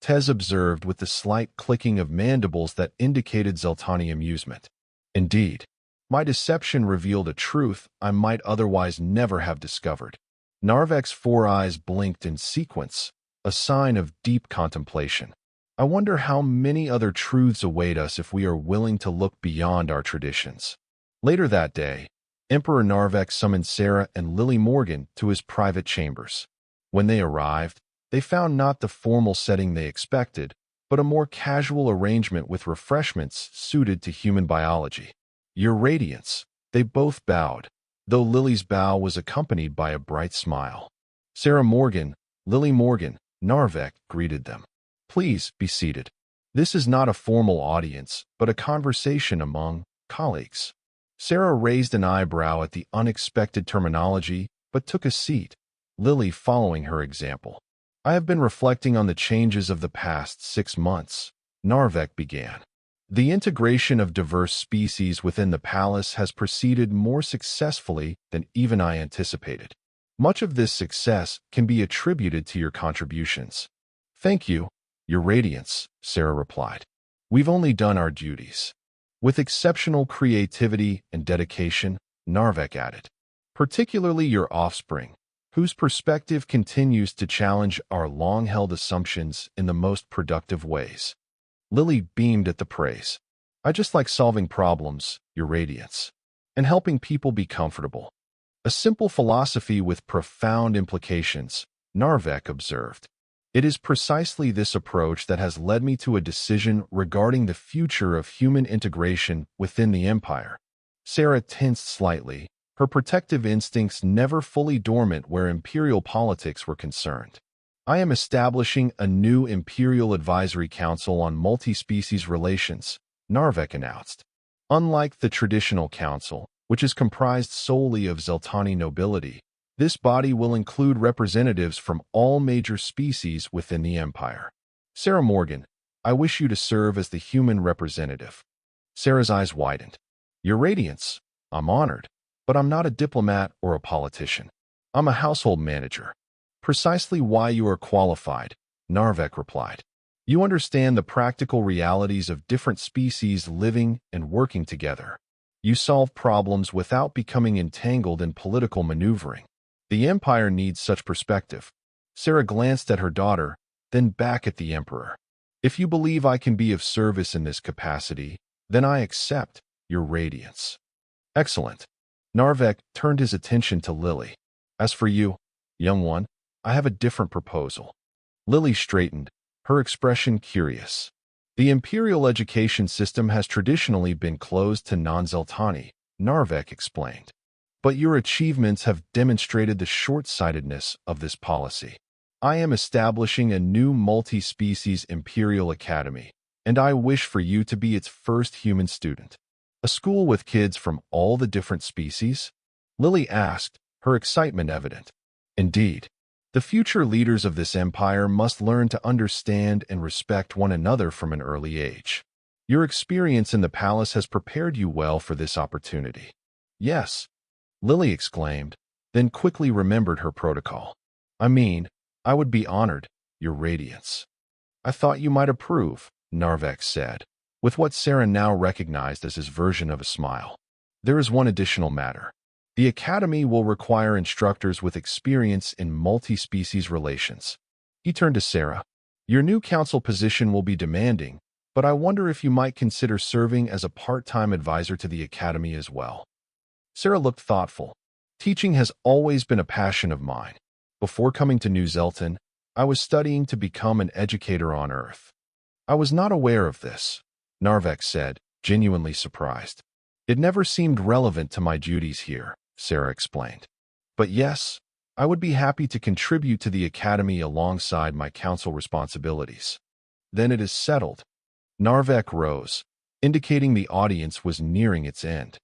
Tez observed with the slight clicking of mandibles that indicated Zeltani amusement. "Indeed, my deception revealed a truth I might otherwise never have discovered." Narvek's 4 eyes blinked in sequence, a sign of deep contemplation. "I wonder how many other truths await us if we are willing to look beyond our traditions." Later that day, Emperor Narvek summoned Sarah and Lily Morgan to his private chambers. When they arrived, they found not the formal setting they expected, but a more casual arrangement with refreshments suited to human biology. "Your Radiance," they both bowed, though Lily's bow was accompanied by a bright smile. Sarah Morgan, Lily Morgan, Narvek greeted them. "Please be seated. This is not a formal audience, but a conversation among colleagues." Sarah raised an eyebrow at the unexpected terminology, but took a seat, Lily following her example. "I have been reflecting on the changes of the past 6 months," Narvek began. "The integration of diverse species within the palace has proceeded more successfully than even I anticipated. Much of this success can be attributed to your contributions." "Thank you, Your Radiance," Sarah replied. "We've only done our duties." "With exceptional creativity and dedication," Narvek added. "Particularly your offspring, whose perspective continues to challenge our long-held assumptions in the most productive ways." Lily beamed at the praise. "I just like solving problems, Your Radiance, and helping people be comfortable. A simple philosophy with profound implications," Narvek observed. "It is precisely this approach that has led me to a decision regarding the future of human integration within the Empire." Sarah tensed slightly, her protective instincts never fully dormant where imperial politics were concerned. "I am establishing a new Imperial Advisory Council on Multi-Species Relations," Narvek announced. "Unlike the traditional council, which is comprised solely of Zeltani nobility, this body will include representatives from all major species within the Empire." "Sarah Morgan, I wish you to serve as the human representative." Sarah's eyes widened. "Your Radiance, I'm honored, but I'm not a diplomat or a politician. I'm a household manager. Precisely why you are qualified, Narvek replied. You understand the practical realities of different species living and working together. You solve problems without becoming entangled in political maneuvering. The Empire needs such perspective. Sarah glanced at her daughter, then back at the Emperor. If you believe I can be of service in this capacity, then I accept your radiance. Excellent. Narvek turned his attention to Lily. As for you, young one, I have a different proposal. Lily straightened, her expression curious. The imperial education system has traditionally been closed to non-Zeltani, Narvek explained. But your achievements have demonstrated the short-sightedness of this policy. I am establishing a new multi-species imperial academy, and I wish for you to be its first human student. A school with kids from all the different species? Lily asked, her excitement evident. Indeed. The future leaders of this empire must learn to understand and respect one another from an early age. Your experience in the palace has prepared you well for this opportunity. Yes, Lily exclaimed, then quickly remembered her protocol. I would be honored, your radiance. I thought you might approve, Narvek said, with what Sarah now recognized as his version of a smile. There is one additional matter. The Academy will require instructors with experience in multi-species relations. He turned to Sarah. Your new council position will be demanding, but I wonder if you might consider serving as a part-time advisor to the Academy as well. Sarah looked thoughtful. Teaching has always been a passion of mine. Before coming to New Zelton, I was studying to become an educator on Earth. I was not aware of this, Narvek said, genuinely surprised. It never seemed relevant to my duties here, Sarah explained. But yes, I would be happy to contribute to the Academy alongside my council responsibilities. Then it is settled. Narvek rose, indicating the audience was nearing its end.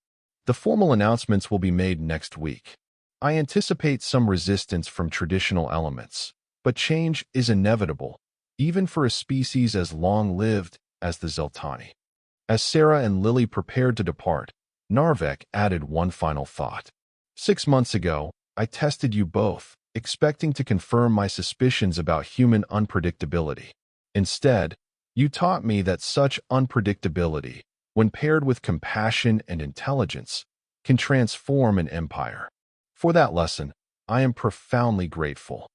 The formal announcements will be made next week. I anticipate some resistance from traditional elements, but change is inevitable, even for a species as long-lived as the Zeltani. As Sarah and Lily prepared to depart, Narvek added one final thought. 6 months ago, I tested you both, expecting to confirm my suspicions about human unpredictability. Instead, you taught me that such unpredictability, when paired with compassion and intelligence, can transform an empire. For that lesson, I am profoundly grateful.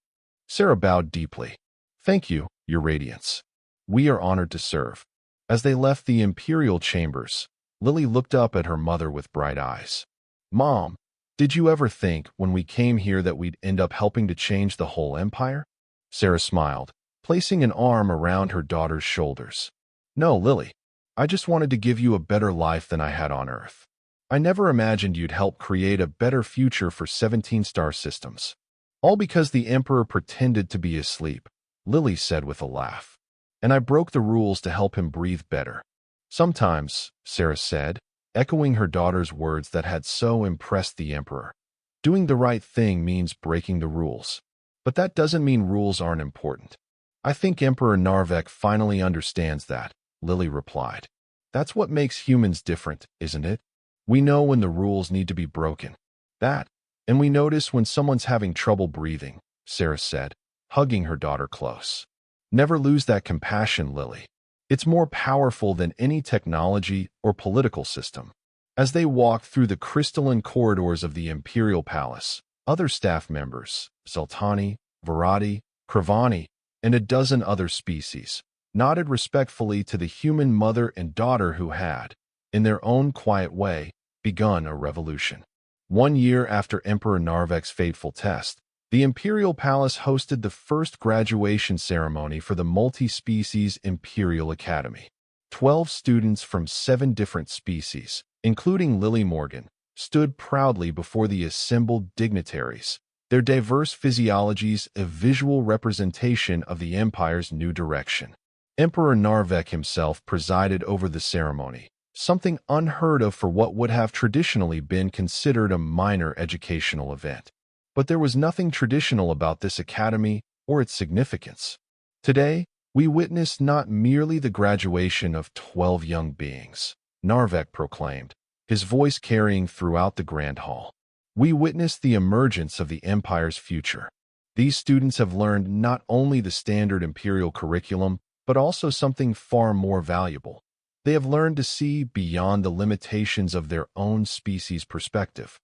Sarah bowed deeply. Thank you, Your Radiance. We are honored to serve. As they left the imperial chambers, Lily looked up at her mother with bright eyes. Mom, did you ever think when we came here that we'd end up helping to change the whole empire? Sarah smiled, placing an arm around her daughter's shoulders. No, Lily. I just wanted to give you a better life than I had on Earth. I never imagined you'd help create a better future for 17-star systems. All because the Emperor pretended to be asleep, Lily said with a laugh. And I broke the rules to help him breathe better. Sometimes, Sarah said, echoing her daughter's words that had so impressed the Emperor. Doing the right thing means breaking the rules. But that doesn't mean rules aren't important. I think Emperor Narvek finally understands that, Lily replied. That's what makes humans different, isn't it? We know when the rules need to be broken. And we notice when someone's having trouble breathing, Sarah said, hugging her daughter close. Never lose that compassion, Lily. It's more powerful than any technology or political system. As they walked through the crystalline corridors of the Imperial Palace, other staff members, Zeltani, Varadi, Kravani, and a dozen other species, nodded respectfully to the human mother and daughter who had, in their own quiet way, begun a revolution. 1 year after Emperor Narvek's fateful test, the Imperial Palace hosted the first graduation ceremony for the multi-species Imperial Academy. 12 students from 7 different species, including Lily Morgan, stood proudly before the assembled dignitaries, their diverse physiologies a visual representation of the Empire's new direction. Emperor Narvek himself presided over the ceremony, something unheard of for what would have traditionally been considered a minor educational event. But there was nothing traditional about this academy or its significance. Today, we witness not merely the graduation of 12 young beings, Narvek proclaimed, his voice carrying throughout the grand hall. We witness the emergence of the empire's future. These students have learned not only the standard imperial curriculum, but also something far more valuable. They have learned to see beyond the limitations of their own species' perspective.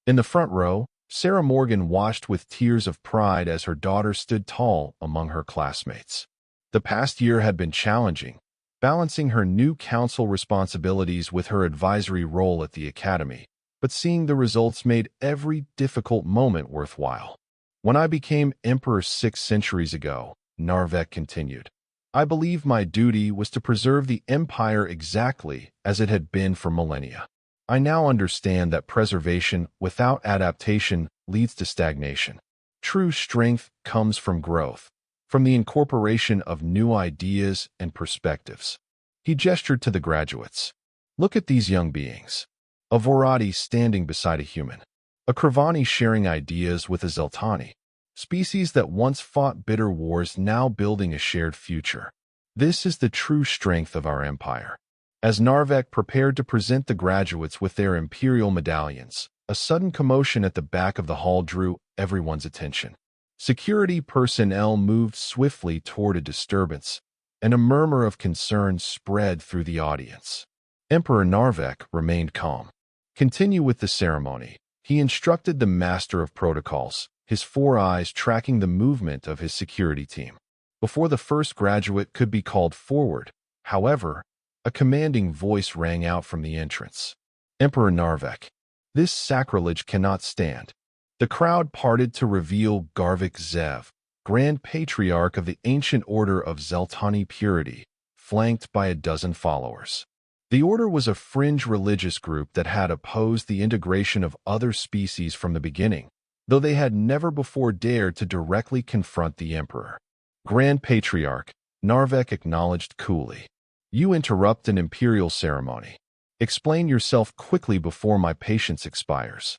In the front row, Sarah Morgan watched with tears of pride as her daughter stood tall among her classmates. The past year had been challenging, balancing her new council responsibilities with her advisory role at the academy, but seeing the results made every difficult moment worthwhile. When I became emperor 6 centuries ago, Narvek continued, I believe my duty was to preserve the empire exactly as it had been for millennia. I now understand that preservation without adaptation leads to stagnation. True strength comes from growth, from the incorporation of new ideas and perspectives. He gestured to the graduates. Look at these young beings. A Vorati standing beside a human. A Kravani sharing ideas with a Zeltani. Species that once fought bitter wars now building a shared future. This is the true strength of our empire. As Narvek prepared to present the graduates with their imperial medallions, a sudden commotion at the back of the hall drew everyone's attention. Security personnel moved swiftly toward a disturbance, and a murmur of concern spread through the audience. Emperor Narvek remained calm. Continue with the ceremony, he instructed the master of protocols, his 4 eyes tracking the movement of his security team. Before the first graduate could be called forward, however, a commanding voice rang out from the entrance. Emperor Narvek, this sacrilege cannot stand. The crowd parted to reveal Garvik Zev, Grand Patriarch of the Ancient Order of Zeltani Purity, flanked by a dozen followers. The order was a fringe religious group that had opposed the integration of other species from the beginning, though they had never before dared to directly confront the emperor. Grand Patriarch, Narvek acknowledged coolly. You interrupt an imperial ceremony. Explain yourself quickly before my patience expires.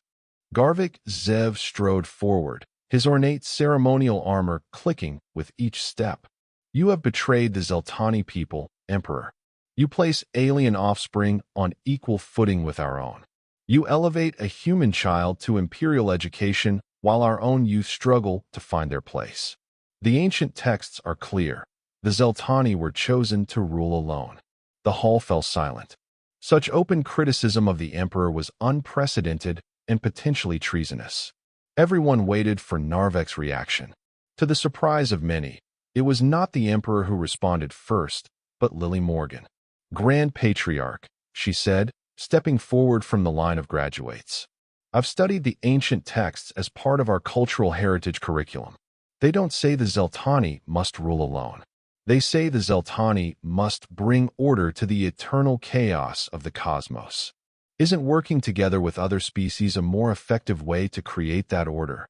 Garvik Zev strode forward, his ornate ceremonial armor clicking with each step. You have betrayed the Zeltani people, Emperor. You place alien offspring on equal footing with our own. You elevate a human child to imperial education while our own youth struggle to find their place. The ancient texts are clear. The Zeltani were chosen to rule alone. The hall fell silent. Such open criticism of the emperor was unprecedented and potentially treasonous. Everyone waited for Narvek's reaction. To the surprise of many, it was not the emperor who responded first, but Lily Morgan. Grand Patriarch, she said, stepping forward from the line of graduates. I've studied the ancient texts as part of our cultural heritage curriculum. They don't say the Zeltani must rule alone. They say the Zeltani must bring order to the eternal chaos of the cosmos. Isn't working together with other species a more effective way to create that order?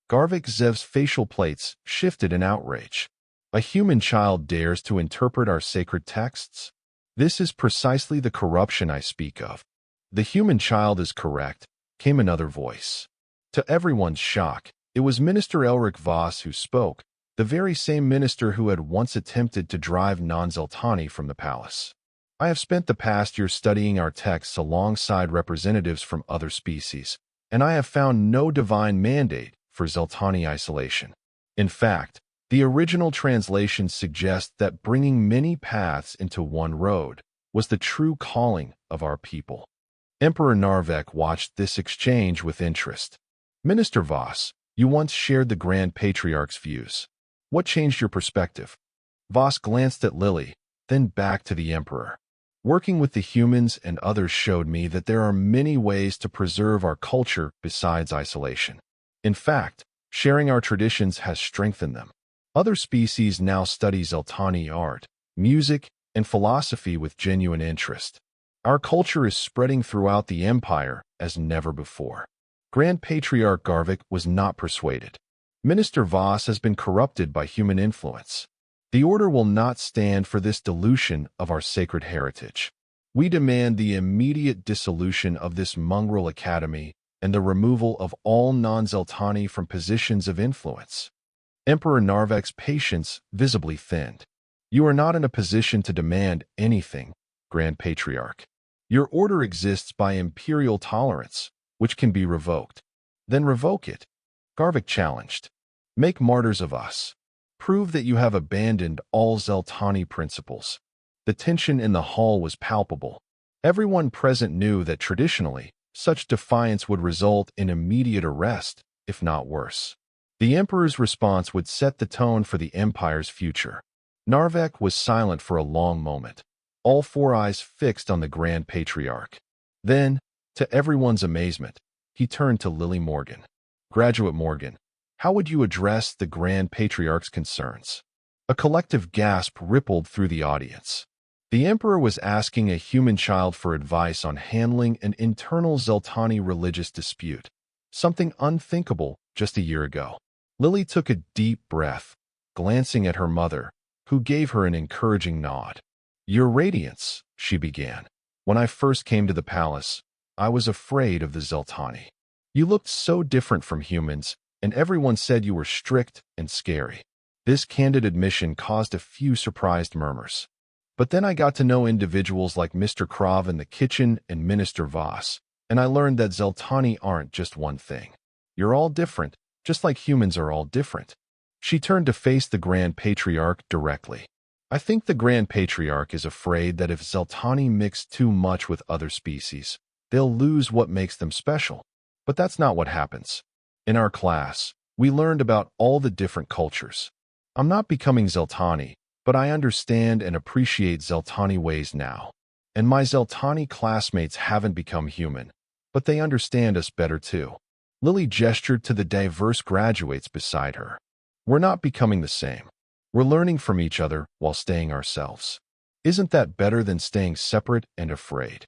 Garvik Zev's facial plates shifted in outrage. A human child dares to interpret our sacred texts? This is precisely the corruption I speak of. The human child is correct, came another voice. To everyone's shock, it was Minister Elric Voss who spoke, the very same minister who had once attempted to drive non-Zeltani from the palace. I have spent the past year studying our texts alongside representatives from other species, and I have found no divine mandate for Zeltani isolation. In fact, the original translations suggest that bringing many paths into one road was the true calling of our people. Emperor Narvek watched this exchange with interest. Minister Voss, you once shared the Grand Patriarch's views. What changed your perspective? Voss glanced at Lily, then back to the emperor. Working with the humans and others showed me that there are many ways to preserve our culture besides isolation. In fact, sharing our traditions has strengthened them. Other species now study Zeltani art, music, and philosophy with genuine interest. Our culture is spreading throughout the empire as never before. Grand Patriarch Garvik was not persuaded. Minister Voss has been corrupted by human influence. The order will not stand for this dilution of our sacred heritage. We demand the immediate dissolution of this mongrel academy and the removal of all non-Zeltani from positions of influence. Emperor Narvek's patience visibly thinned. You are not in a position to demand anything, Grand Patriarch. Your order exists by imperial tolerance, which can be revoked. Then revoke it, Garvik challenged. Make martyrs of us. Prove that you have abandoned all Zeltani principles. The tension in the hall was palpable. Everyone present knew that traditionally, such defiance would result in immediate arrest, if not worse. The emperor's response would set the tone for the empire's future. Narvek was silent for a long moment, all four eyes fixed on the Grand Patriarch. Then, to everyone's amazement, he turned to Lily Morgan. Graduate Morgan, how would you address the Grand Patriarch's concerns? A collective gasp rippled through the audience. The emperor was asking a human child for advice on handling an internal Zeltani religious dispute, something unthinkable just a year ago. Lily took a deep breath, glancing at her mother, who gave her an encouraging nod. Your Radiance, she began. When I first came to the palace, I was afraid of the Zeltani. You looked so different from humans, and everyone said you were strict and scary. This candid admission caused a few surprised murmurs. But then I got to know individuals like Mr. Krav in the kitchen and Minister Voss, and I learned that Zeltani aren't just one thing. You're all different, just like humans are all different. She turned to face the Grand Patriarch directly. I think the Grand Patriarch is afraid that if Zeltani mix too much with other species, they'll lose what makes them special. But that's not what happens. In our class, we learned about all the different cultures. I'm not becoming Zeltani, but I understand and appreciate Zeltani ways now. And my Zeltani classmates haven't become human, but they understand us better too. Lily gestured to the diverse graduates beside her. We're not becoming the same. We're learning from each other while staying ourselves. Isn't that better than staying separate and afraid?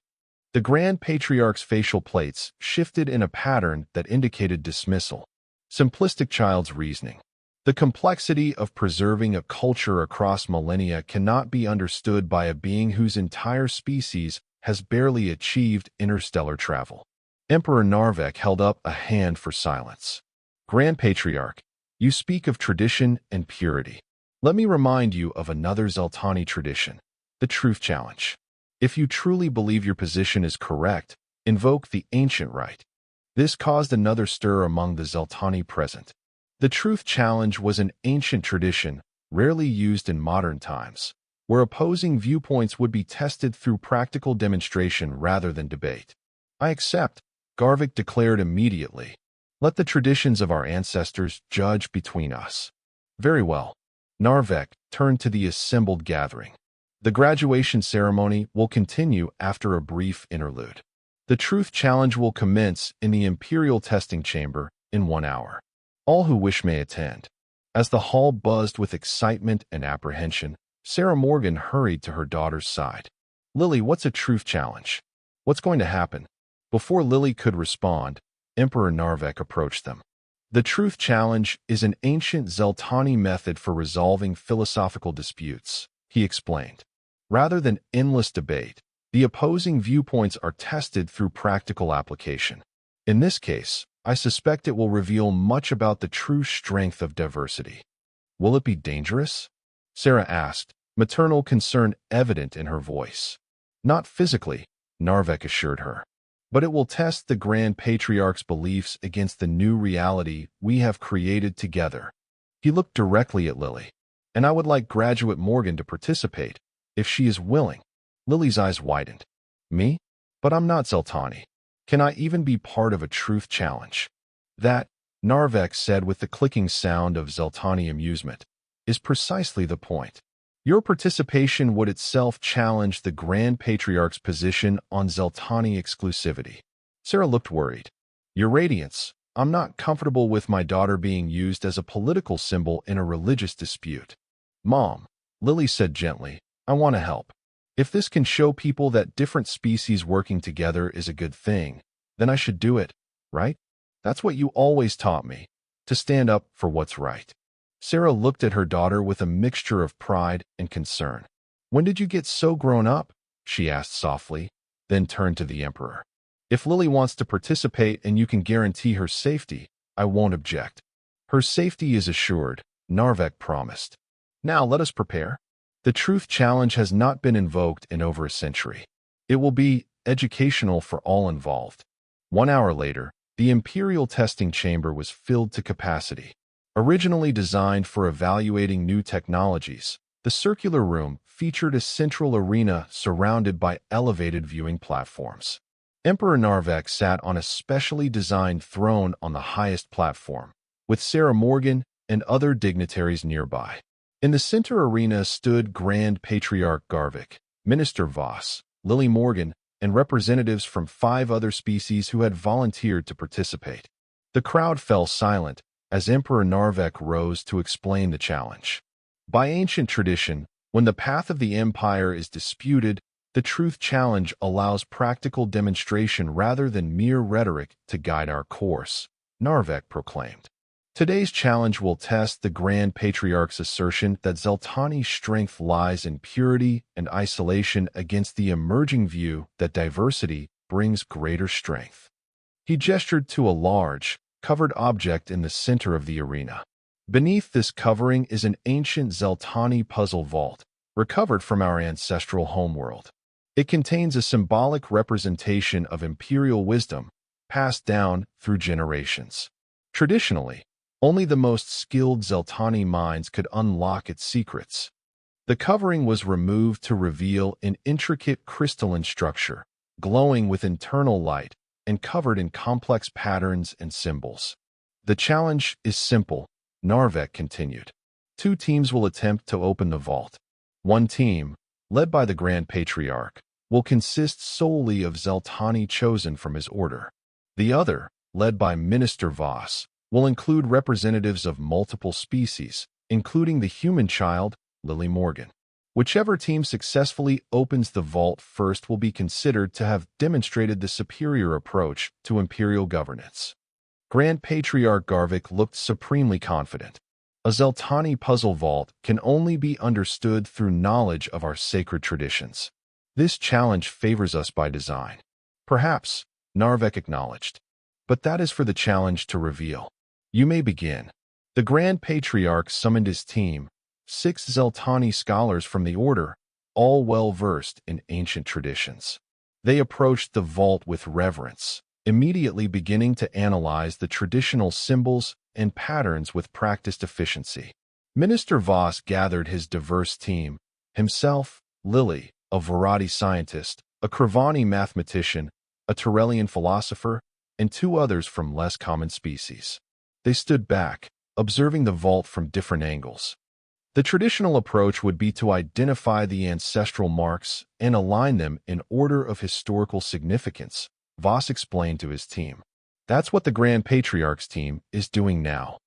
The Grand Patriarch's facial plates shifted in a pattern that indicated dismissal. Simplistic child's reasoning. The complexity of preserving a culture across millennia cannot be understood by a being whose entire species has barely achieved interstellar travel. Emperor Narvek held up a hand for silence. Grand Patriarch, you speak of tradition and purity. Let me remind you of another Zeltani tradition, the Truth Challenge. If you truly believe your position is correct, invoke the ancient right. This caused another stir among the Zeltani present. The Truth Challenge was an ancient tradition, rarely used in modern times, where opposing viewpoints would be tested through practical demonstration rather than debate. I accept, Garvik declared immediately. Let the traditions of our ancestors judge between us. Very well. Narvek turned to the assembled gathering. The graduation ceremony will continue after a brief interlude. The Truth Challenge will commence in the Imperial Testing Chamber in 1 hour. All who wish may attend. As the hall buzzed with excitement and apprehension, Sarah Morgan hurried to her daughter's side. Lily, what's a Truth Challenge? What's going to happen? Before Lily could respond, Emperor Narvek approached them. The Truth Challenge is an ancient Zeltani method for resolving philosophical disputes, he explained. Rather than endless debate, the opposing viewpoints are tested through practical application. In this case, I suspect it will reveal much about the true strength of diversity. Will it be dangerous? Sarah asked, maternal concern evident in her voice. Not physically, Narvek assured her. But it will test the Grand Patriarch's beliefs against the new reality we have created together. He looked directly at Lily. And I would like Graduate Morgan to participate, if she is willing. Lily's eyes widened. Me? But I'm not Zeltani. Can I even be part of a Truth Challenge? That, Narvek said with the clicking sound of Zeltani amusement, is precisely the point. Your participation would itself challenge the Grand Patriarch's position on Zeltani exclusivity. Sarah looked worried. Your Radiance, I'm not comfortable with my daughter being used as a political symbol in a religious dispute. Mom, Lily said gently, I want to help. If this can show people that different species working together is a good thing, then I should do it, right? That's what you always taught me, to stand up for what's right. Sarah looked at her daughter with a mixture of pride and concern. When did you get so grown up? She asked softly, then turned to the Emperor. If Lily wants to participate and you can guarantee her safety, I won't object. Her safety is assured, Narvek promised. Now let us prepare. The Truth Challenge has not been invoked in over a century. It will be educational for all involved. 1 hour later, The Imperial testing chamber was filled to capacity. Originally designed for evaluating new technologies, the circular room featured a central arena surrounded by elevated viewing platforms. Emperor Narvek sat on a specially designed throne on the highest platform, with Sarah Morgan and other dignitaries nearby. In the center arena stood Grand Patriarch Garvik, Minister Voss, Lily Morgan, and representatives from 5 other species who had volunteered to participate. The crowd fell silent as Emperor Narvek rose to explain the challenge. By ancient tradition, when the path of the empire is disputed, the truth challenge allows practical demonstration rather than mere rhetoric to guide our course, Narvek proclaimed. Today's challenge will test the Grand Patriarch's assertion that Zeltani's strength lies in purity and isolation against the emerging view that diversity brings greater strength. He gestured to a large, covered object in the center of the arena. Beneath this covering is an ancient Zeltani puzzle vault, recovered from our ancestral homeworld. It contains a symbolic representation of imperial wisdom, passed down through generations. Traditionally, only the most skilled Zeltani minds could unlock its secrets. The covering was removed to reveal an intricate crystalline structure, glowing with internal light and covered in complex patterns and symbols. The challenge is simple, Narvek continued. 2 teams will attempt to open the vault. One team, led by the Grand Patriarch, will consist solely of Zeltani chosen from his order. The other, led by Minister Voss, will include representatives of multiple species, including the human child, Lily Morgan. Whichever team successfully opens the vault first will be considered to have demonstrated the superior approach to imperial governance. Grand Patriarch Garvik looked supremely confident. A Zeltani puzzle vault can only be understood through knowledge of our sacred traditions. This challenge favors us by design. Perhaps, Narvek acknowledged. But that is for the challenge to reveal. You may begin. The Grand Patriarch summoned his team, 6 Zeltani scholars from the order, all well-versed in ancient traditions. They approached the vault with reverence, immediately beginning to analyze the traditional symbols and patterns with practiced efficiency. Minister Voss gathered his diverse team, himself, Lily, a Varadi scientist, a Kravani mathematician, a Turelian philosopher, and 2 others from less common species. They stood back, observing the vault from different angles. The traditional approach would be to identify the ancestral marks and align them in order of historical significance, Voss explained to his team. That's what the Grand Patriarch's team is doing now.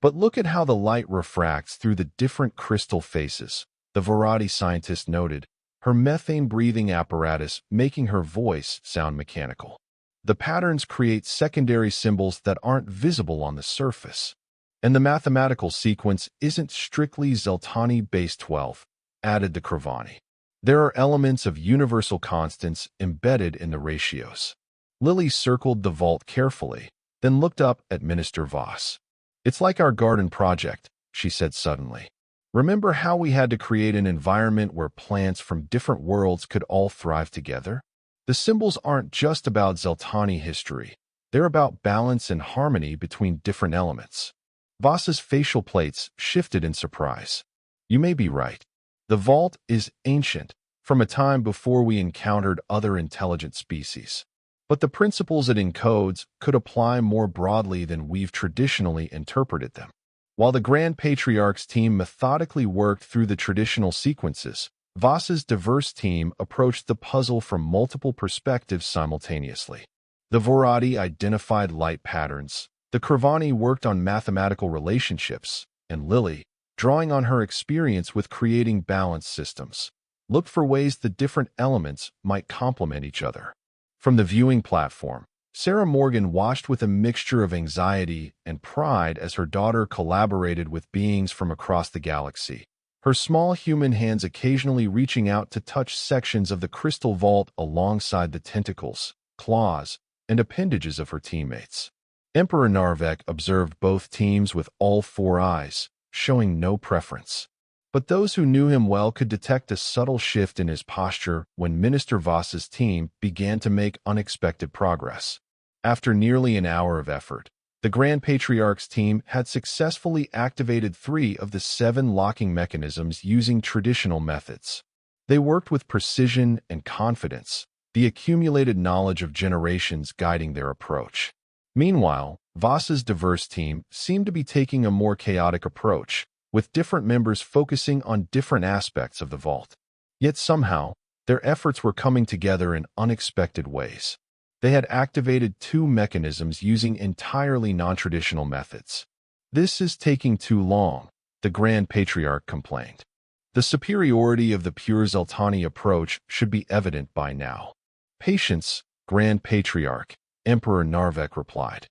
But look at how the light refracts through the different crystal faces, the Varadi scientist noted, her methane-breathing apparatus making her voice sound mechanical. The patterns create secondary symbols that aren't visible on the surface. And the mathematical sequence isn't strictly Zeltani base 12, added the Kravani. There are elements of universal constants embedded in the ratios. Lily circled the vault carefully, then looked up at Minister Voss. It's like our garden project, she said suddenly. Remember how we had to create an environment where plants from different worlds could all thrive together? The symbols aren't just about Zeltani history. They're about balance and harmony between different elements. Voss's facial plates shifted in surprise. You may be right. The vault is ancient, from a time before we encountered other intelligent species. But the principles it encodes could apply more broadly than we've traditionally interpreted them. While the Grand Patriarch's team methodically worked through the traditional sequences, Voss's diverse team approached the puzzle from multiple perspectives simultaneously. The Varadi identified light patterns, the Kravani worked on mathematical relationships, and Lily, drawing on her experience with creating balanced systems, looked for ways the different elements might complement each other. From the viewing platform, Sarah Morgan watched with a mixture of anxiety and pride as her daughter collaborated with beings from across the galaxy, her small human hands occasionally reaching out to touch sections of the crystal vault alongside the tentacles, claws, and appendages of her teammates. Emperor Narvek observed both teams with all 4 eyes, showing no preference. But those who knew him well could detect a subtle shift in his posture when Minister Voss's team began to make unexpected progress. After nearly an hour of effort, the Grand Patriarch's team had successfully activated 3 of the 7 locking mechanisms using traditional methods. They worked with precision and confidence, the accumulated knowledge of generations guiding their approach. Meanwhile, Voss's diverse team seemed to be taking a more chaotic approach, with different members focusing on different aspects of the vault. Yet somehow, their efforts were coming together in unexpected ways. They had activated 2 mechanisms using entirely non-traditional methods. "This is taking too long," the Grand Patriarch complained. "The superiority of the pure Zeltani approach should be evident by now." "Patience, Grand Patriarch," Emperor Narvek replied.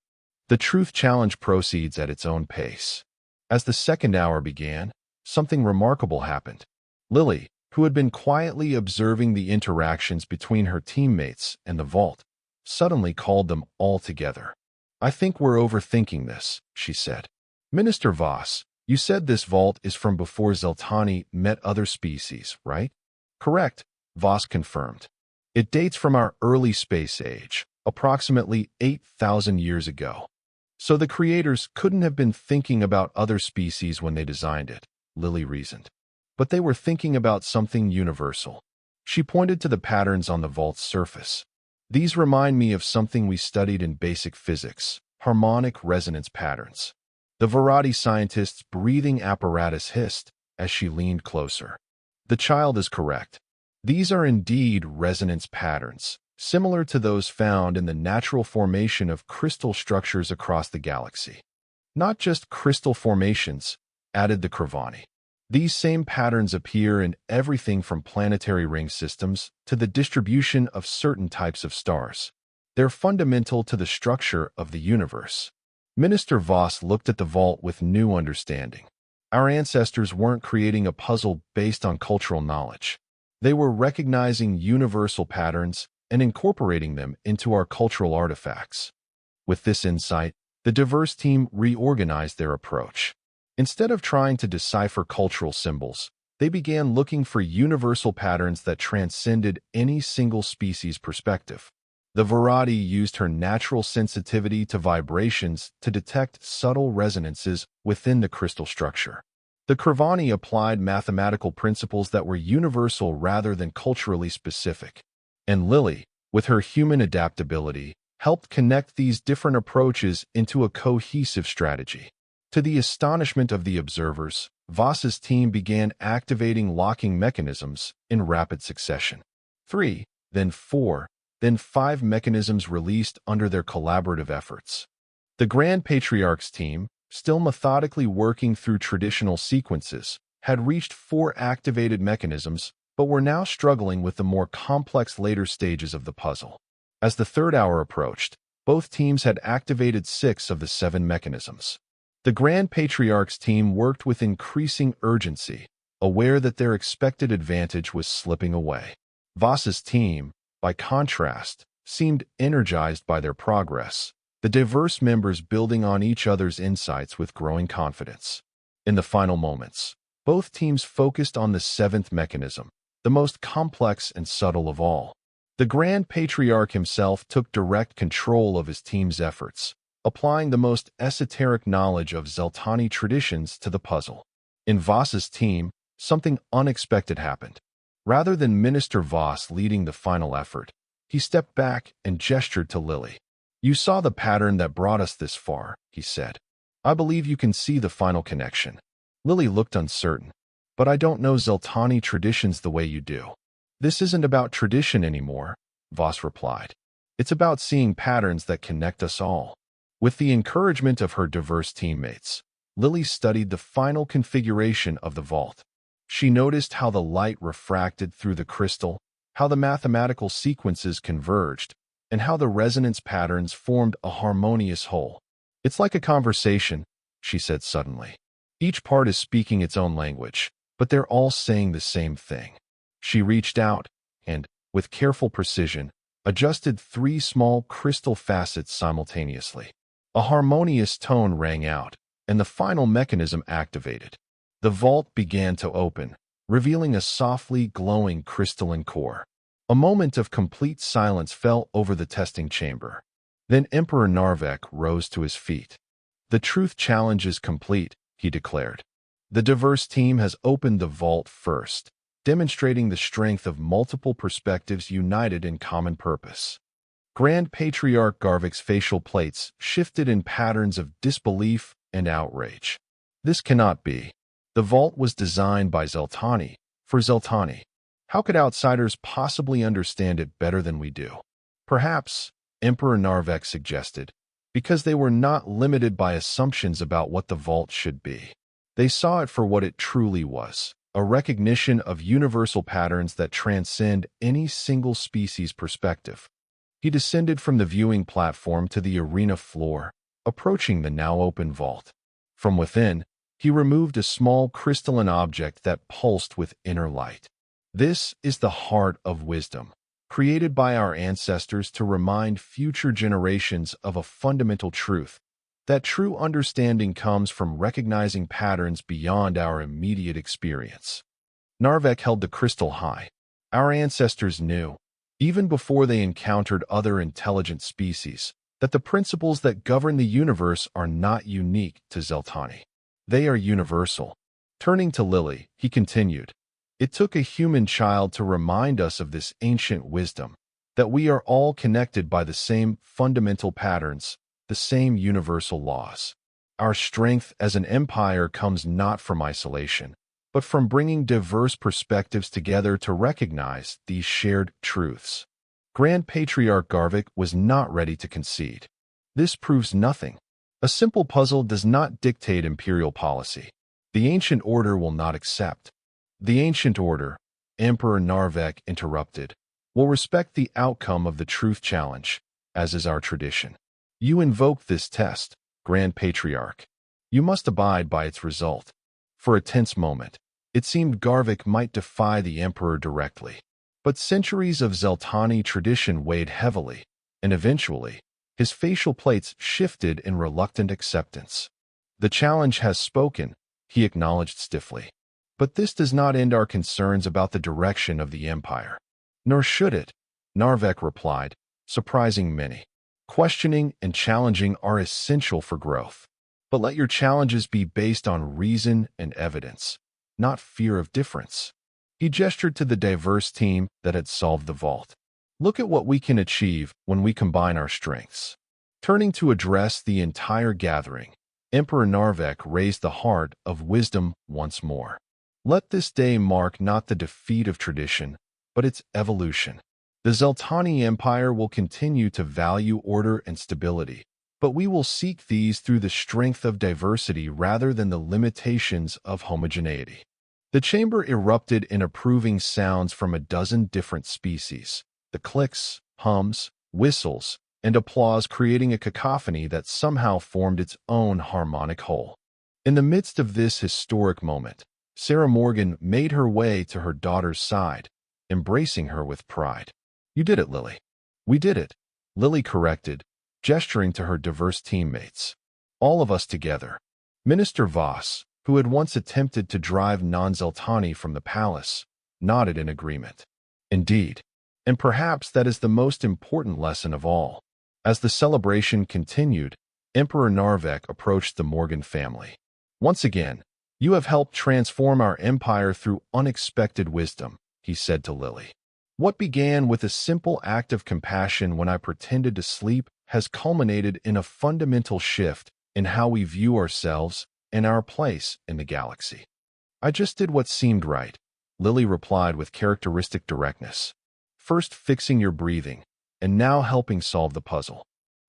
"The truth challenge proceeds at its own pace." As the second hour began, something remarkable happened. Lily, who had been quietly observing the interactions between her teammates and the vault, suddenly called them all together. "I think we're overthinking this," she said. "Minister Voss, you said this vault is from before Zeltani met other species, right?" "Correct," Voss confirmed. "It dates from our early space age, approximately 8,000 years ago. So the creators couldn't have been thinking about other species when they designed it," Lily reasoned. "But they were thinking about something universal." She pointed to the patterns on the vault's surface. "These remind me of something we studied in basic physics, harmonic resonance patterns." The Varadi scientist's breathing apparatus hissed as she leaned closer. "The child is correct. These are indeed resonance patterns, similar to those found in the natural formation of crystal structures across the galaxy." "Not just crystal formations," added the Kravani. "These same patterns appear in everything from planetary ring systems to the distribution of certain types of stars. They're fundamental to the structure of the universe." Minister Voss looked at the vault with new understanding. Our ancestors weren't creating a puzzle based on cultural knowledge. They were recognizing universal patterns and incorporating them into our cultural artifacts. With this insight, the diverse team reorganized their approach. Instead of trying to decipher cultural symbols, they began looking for universal patterns that transcended any single species' perspective. The Varadi used her natural sensitivity to vibrations to detect subtle resonances within the crystal structure. The Kravani applied mathematical principles that were universal rather than culturally specific. And Lily, with her human adaptability, helped connect these different approaches into a cohesive strategy. To the astonishment of the observers, Voss's team began activating locking mechanisms in rapid succession. 3, then 4, then 5 mechanisms released under their collaborative efforts. The Grand Patriarch's team, still methodically working through traditional sequences, had reached 4 activated mechanisms, but were now struggling with the more complex later stages of the puzzle. As the third hour approached, both teams had activated 6 of the 7 mechanisms. The Grand Patriarch's team worked with increasing urgency, aware that their expected advantage was slipping away. Voss's team, by contrast, seemed energized by their progress, the diverse members building on each other's insights with growing confidence. In the final moments, both teams focused on the 7th mechanism, the most complex and subtle of all. The Grand Patriarch himself took direct control of his team's efforts, applying the most esoteric knowledge of Zeltani traditions to the puzzle. In Voss's team, something unexpected happened. Rather than Minister Voss leading the final effort, he stepped back and gestured to Lily. "You saw the pattern that brought us this far," he said. "I believe you can see the final connection." Lily looked uncertain. "But I don't know Zeltani traditions the way you do." "This isn't about tradition anymore," Voss replied. "It's about seeing patterns that connect us all." With the encouragement of her diverse teammates, Lily studied the final configuration of the vault. She noticed how the light refracted through the crystal, how the mathematical sequences converged, and how the resonance patterns formed a harmonious whole. "It's like a conversation," she said suddenly. "Each part is speaking its own language, but they're all saying the same thing." She reached out and, with careful precision, adjusted 3 small crystal facets simultaneously. A harmonious tone rang out, and the final mechanism activated. The vault began to open, revealing a softly glowing crystalline core. A moment of complete silence fell over the testing chamber. Then Emperor Narvek rose to his feet. "The truth challenge is complete," he declared. "The diverse team has opened the vault first, demonstrating the strength of multiple perspectives united in common purpose." Grand Patriarch Garvik's facial plates shifted in patterns of disbelief and outrage. This cannot be. The vault was designed by Zeltani, for Zeltani. How could outsiders possibly understand it better than we do? Perhaps, Emperor Narvek suggested, because they were not limited by assumptions about what the vault should be. They saw it for what it truly was, a recognition of universal patterns that transcend any single species' perspective. He descended from the viewing platform to the arena floor, approaching the now open vault. From within, he removed a small crystalline object that pulsed with inner light. This is the heart of wisdom, created by our ancestors to remind future generations of a fundamental truth, that true understanding comes from recognizing patterns beyond our immediate experience. Narvek held the crystal high. Our ancestors knew, even before they encountered other intelligent species, that the principles that govern the universe are not unique to Zeltani. They are universal. Turning to Lily, he continued, "It took a human child to remind us of this ancient wisdom, that we are all connected by the same fundamental patterns, the same universal laws. Our strength as an empire comes not from isolation, but from bringing diverse perspectives together to recognize these shared truths." Grand Patriarch Garvik was not ready to concede. This proves nothing. A simple puzzle does not dictate imperial policy. The ancient order will not accept. The ancient order, Emperor Narvek interrupted, will respect the outcome of the truth challenge, as is our tradition. You invoked this test, Grand Patriarch. You must abide by its result. For a tense moment, it seemed Garvik might defy the Emperor directly. But centuries of Zeltani tradition weighed heavily, and eventually, his facial plates shifted in reluctant acceptance. "The challenge has spoken," he acknowledged stiffly. "But this does not end our concerns about the direction of the empire." "Nor should it," Narvek replied, surprising many. "Questioning and challenging are essential for growth. But let your challenges be based on reason and evidence, not fear of difference." He gestured to the diverse team that had solved the vault. "Look at what we can achieve when we combine our strengths." Turning to address the entire gathering, Emperor Narvek raised the heart of wisdom once more. "Let this day mark not the defeat of tradition, but its evolution. The Zeltani Empire will continue to value order and stability, but we will seek these through the strength of diversity rather than the limitations of homogeneity." The chamber erupted in approving sounds from a dozen different species, the clicks, hums, whistles, and applause creating a cacophony that somehow formed its own harmonic whole. In the midst of this historic moment, Sarah Morgan made her way to her daughter's side, embracing her with pride. "You did it, Lily." "We did it," Lily corrected, gesturing to her diverse teammates. "All of us together." Minister Voss, who had once attempted to drive non-Zeltani from the palace, nodded in agreement. "Indeed. And perhaps that is the most important lesson of all." As the celebration continued, Emperor Narvek approached the Morgan family. "Once again, you have helped transform our empire through unexpected wisdom," he said to Lily. "What began with a simple act of compassion when I pretended to sleep has culminated in a fundamental shift in how we view ourselves and our place in the galaxy." "I just did what seemed right," Lily replied with characteristic directness. "First fixing your breathing, and now helping solve the puzzle.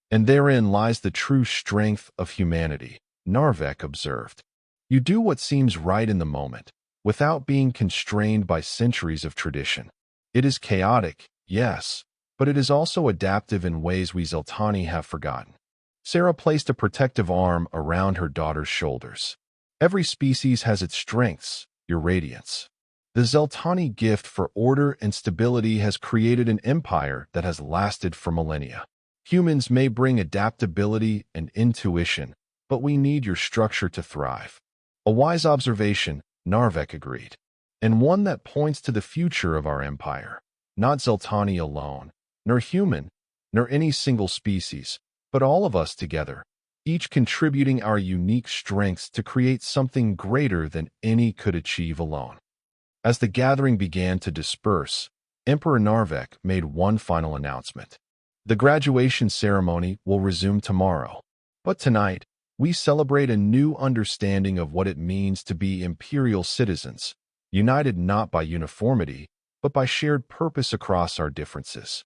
And therein lies the true strength of humanity," Narvek observed. "You do what seems right in the moment, without being constrained by centuries of tradition. It is chaotic, yes, but it is also adaptive in ways we Zeltani have forgotten." Sarah placed a protective arm around her daughter's shoulders. "Every species has its strengths, your radiance. The Zeltani gift for order and stability has created an empire that has lasted for millennia. Humans may bring adaptability and intuition, but we need your structure to thrive." "A wise observation," Narvek agreed, "and one that points to the future of our empire. Not Zeltani alone, nor human, nor any single species, but all of us together, each contributing our unique strengths to create something greater than any could achieve alone. As the gathering began to disperse, Emperor Narvek made one final announcement. The graduation ceremony will resume tomorrow, but tonight, we celebrate a new understanding of what it means to be imperial citizens, united not by uniformity, but by shared purpose across our differences.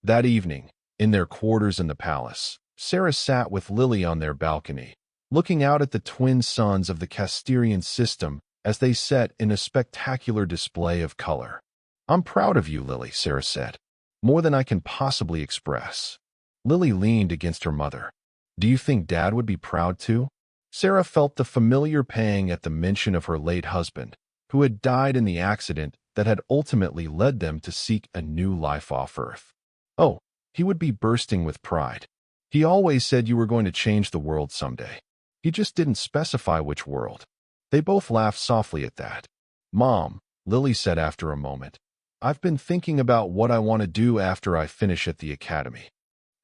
That evening, in their quarters in the palace, Sarah sat with Lily on their balcony, looking out at the twin suns of the Casterian system as they set in a spectacular display of color. "I'm proud of you, Lily," Sarah said, "more than I can possibly express." Lily leaned against her mother. "Do you think Dad would be proud too?" Sarah felt the familiar pang at the mention of her late husband, who had died in the accident that had ultimately led them to seek a new life off Earth. "Oh, he would be bursting with pride. He always said you were going to change the world someday. He just didn't specify which world." They both laughed softly at that. "Mom," Lily said after a moment, "I've been thinking about what I want to do after I finish at the academy."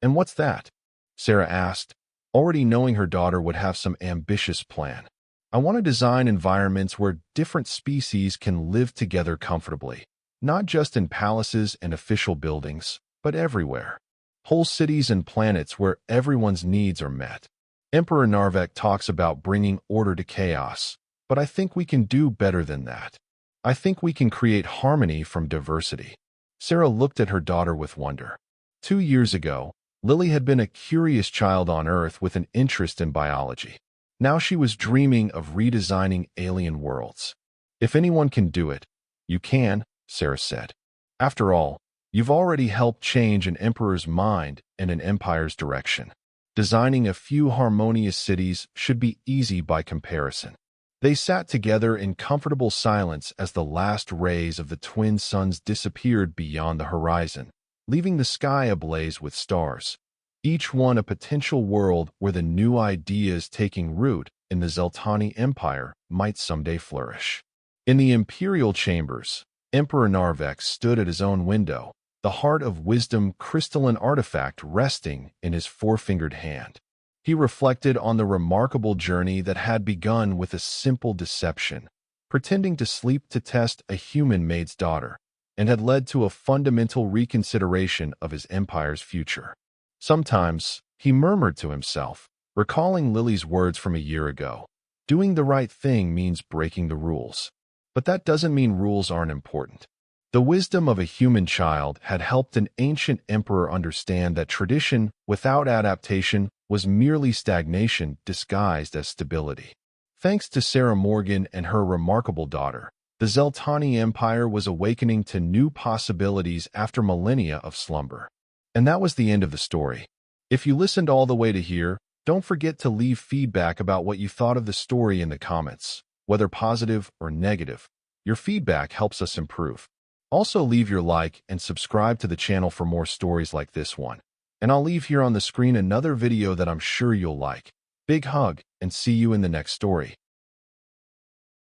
"And what's that?" Sarah asked, already knowing her daughter would have some ambitious plan. "I want to design environments where different species can live together comfortably, not just in palaces and official buildings, but everywhere. Whole cities and planets where everyone's needs are met." Emperor Narvek talks about bringing order to chaos, but I think we can do better than that. I think we can create harmony from diversity. Sarah looked at her daughter with wonder. 2 years ago, Lily had been a curious child on Earth with an interest in biology. Now she was dreaming of redesigning alien worlds. "If anyone can do it, you can," Sarah said. "After all, you've already helped change an emperor's mind and an empire's direction. Designing a few harmonious cities should be easy by comparison." They sat together in comfortable silence as the last rays of the twin suns disappeared beyond the horizon, leaving the sky ablaze with stars, each one a potential world where the new ideas taking root in the Zeltani Empire might someday flourish. In the imperial chambers, Emperor Narvek stood at his own window, the Heart of Wisdom crystalline artifact resting in his four-fingered hand. He reflected on the remarkable journey that had begun with a simple deception, pretending to sleep to test a human maid's daughter, and had led to a fundamental reconsideration of his empire's future. Sometimes, he murmured to himself, recalling Lily's words from a year ago, "Doing the right thing means breaking the rules." But that doesn't mean rules aren't important. The wisdom of a human child had helped an ancient emperor understand that tradition without adaptation was merely stagnation disguised as stability. Thanks to Sarah Morgan and her remarkable daughter, the Zeltani Empire was awakening to new possibilities after millennia of slumber. And that was the end of the story. If you listened all the way to here, don't forget to leave feedback about what you thought of the story in the comments, whether positive or negative. Your feedback helps us improve. Also, leave your like and subscribe to the channel for more stories like this one. And I'll leave here on the screen another video that I'm sure you'll like. Big hug, and see you in the next story.